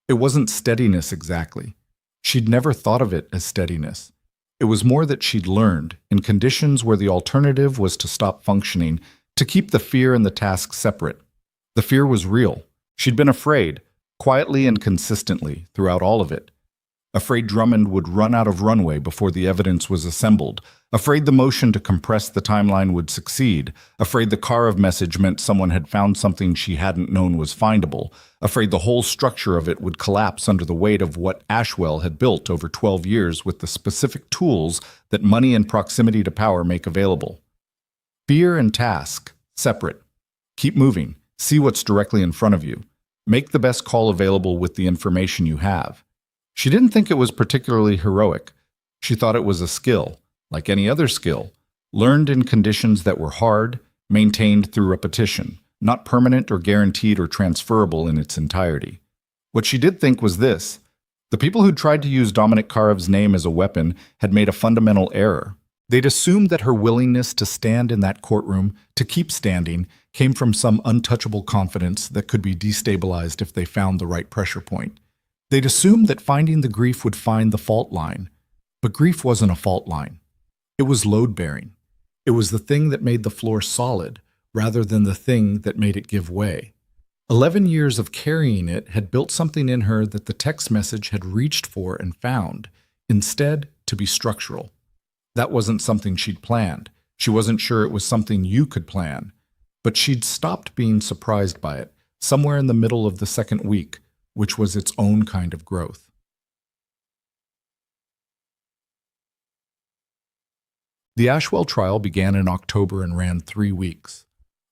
It wasn't steadiness exactly. She'd never thought of it as steadiness. It was more that she'd learned, in conditions where the alternative was to stop functioning, to keep the fear and the task separate. The fear was real. She'd been afraid, quietly and consistently, throughout all of it. afraid Drummond would run out of runway before the evidence was assembled, afraid the motion to compress the timeline would succeed, afraid the Karev message meant someone had found something she hadn't known was findable, afraid the whole structure of it would collapse under the weight of what Ashwell had built over 12 years with the specific tools that money and proximity to power make available. Fear and task, separate. Keep moving. See what's directly in front of you. Make the best call available with the information you have. She didn't think it was particularly heroic. She thought it was a skill, like any other skill, learned in conditions that were hard, maintained through repetition, not permanent or guaranteed or transferable in its entirety. What she did think was this: the people who tried to use Dominic Karev's name as a weapon had made a fundamental error. They'd assumed that her willingness to stand in that courtroom, to keep standing, came from some untouchable confidence that could be destabilized if they found the right pressure point. They'd assumed that finding the grief would find the fault line. But grief wasn't a fault line. It was load-bearing. It was the thing that made the floor solid, rather than the thing that made it give way. 11 years of carrying it had built something in her that the text message had reached for and found, instead to be structural. That wasn't something she'd planned. She wasn't sure it was something you could plan. But she'd stopped being surprised by it, somewhere in the middle of the second week, which was its own kind of growth. The Ashwell trial began in October and ran 3 weeks.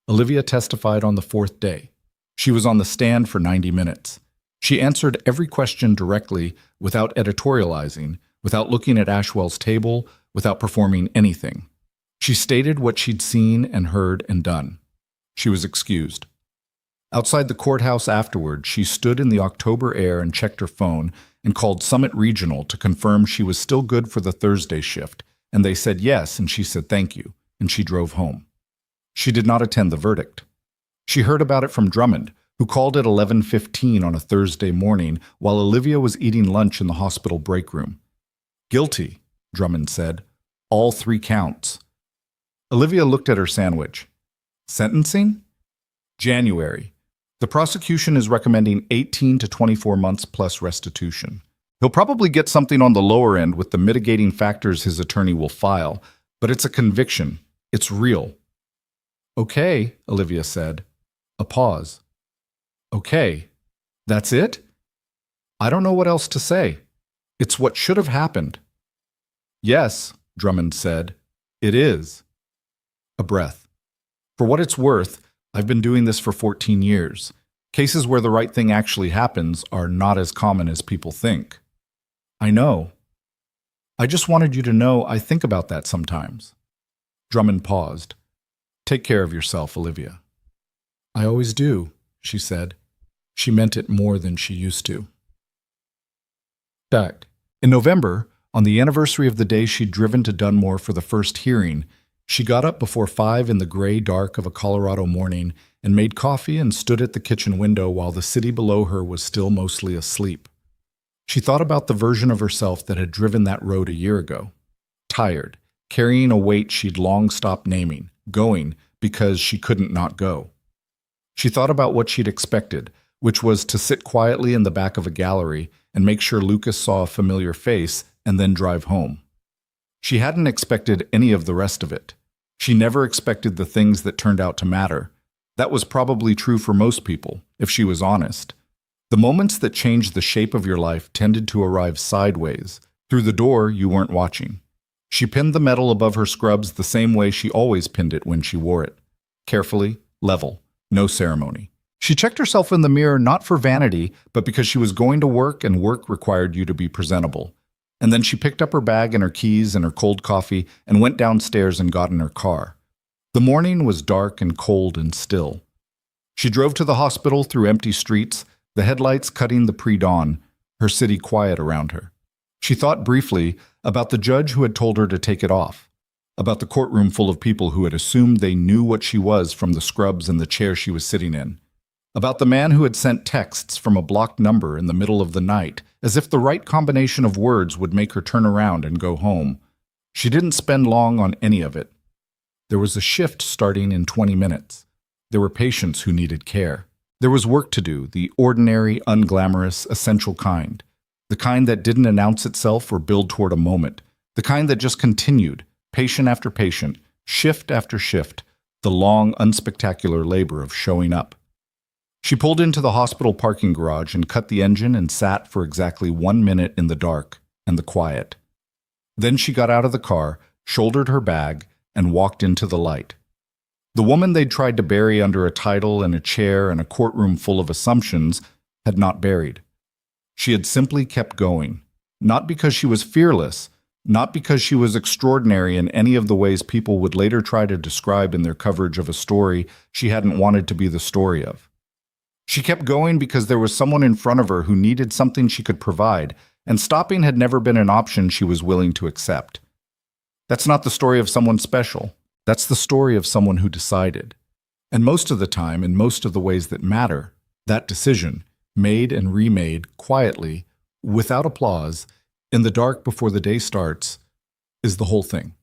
Olivia testified on the 4th day. She was on the stand for 90 minutes. She answered every question directly, without editorializing, without looking at Ashwell's table, without performing anything. She stated what she'd seen and heard and done. She was excused. Outside the courthouse afterward, she stood in the October air and checked her phone and called Summit Regional to confirm she was still good for the Thursday shift, and they said yes, and she said thank you, and she drove home. She did not attend the verdict. She heard about it from Drummond, who called at 11:15 on a Thursday morning while Olivia was eating lunch in the hospital break room. Guilty, Drummond said. All 3 counts. Olivia looked at her sandwich. Sentencing? January. The prosecution is recommending 18 to 24 months plus restitution. He'll probably get something on the lower end with the mitigating factors his attorney will file, but it's a conviction. It's real. Okay, Olivia said. A pause. Okay, that's it? I don't know what else to say. It's what should have happened. Yes, Drummond said. It is. A breath. For what it's worth, I've been doing this for 14 years. Cases where the right thing actually happens are not as common as people think. I know. I just wanted you to know I think about that sometimes. Drummond paused. Take care of yourself, Olivia. I always do, she said. She meant it more than she used to. Fact. In November, on the anniversary of the day she'd driven to Dunmore for the first hearing, she got up before 5 in the gray dark of a Colorado morning and made coffee and stood at the kitchen window while the city below her was still mostly asleep. She thought about the version of herself that had driven that road a year ago. Tired, carrying a weight she'd long stopped naming, going because she couldn't not go. She thought about what she'd expected, which was to sit quietly in the back of a gallery and make sure Lucas saw a familiar face and then drive home. She hadn't expected any of the rest of it. She never expected the things that turned out to matter. That was probably true for most people, if she was honest. The moments that changed the shape of your life tended to arrive sideways, through the door you weren't watching. She pinned the medal above her scrubs the same way she always pinned it when she wore it. Carefully, level, no ceremony. She checked herself in the mirror not for vanity, but because she was going to work and work required you to be presentable. And then she picked up her bag and her keys and her cold coffee and went downstairs and got in her car. The morning was dark and cold and still. She drove to the hospital through empty streets, the headlights cutting the pre-dawn, her city quiet around her. She thought briefly about the judge who had told her to take it off, about the courtroom full of people who had assumed they knew what she was from the scrubs and the chair she was sitting in, about the man who had sent texts from a blocked number in the middle of the night, as if the right combination of words would make her turn around and go home. She didn't spend long on any of it. There was a shift starting in 20 minutes. There were patients who needed care. There was work to do, the ordinary, unglamorous, essential kind. The kind that didn't announce itself or build toward a moment. The kind that just continued, patient after patient, shift after shift, the long, unspectacular labor of showing up. She pulled into the hospital parking garage and cut the engine and sat for exactly 1 minute in the dark and the quiet. Then she got out of the car, shouldered her bag, and walked into the light. The woman they'd tried to bury under a title and a chair and a courtroom full of assumptions had not buried. She had simply kept going, not because she was fearless, not because she was extraordinary in any of the ways people would later try to describe in their coverage of a story she hadn't wanted to be the story of. She kept going because there was someone in front of her who needed something she could provide, and stopping had never been an option she was willing to accept. That's not the story of someone special. That's the story of someone who decided. And most of the time, in most of the ways that matter, that decision, made and remade quietly, without applause, in the dark before the day starts, is the whole thing.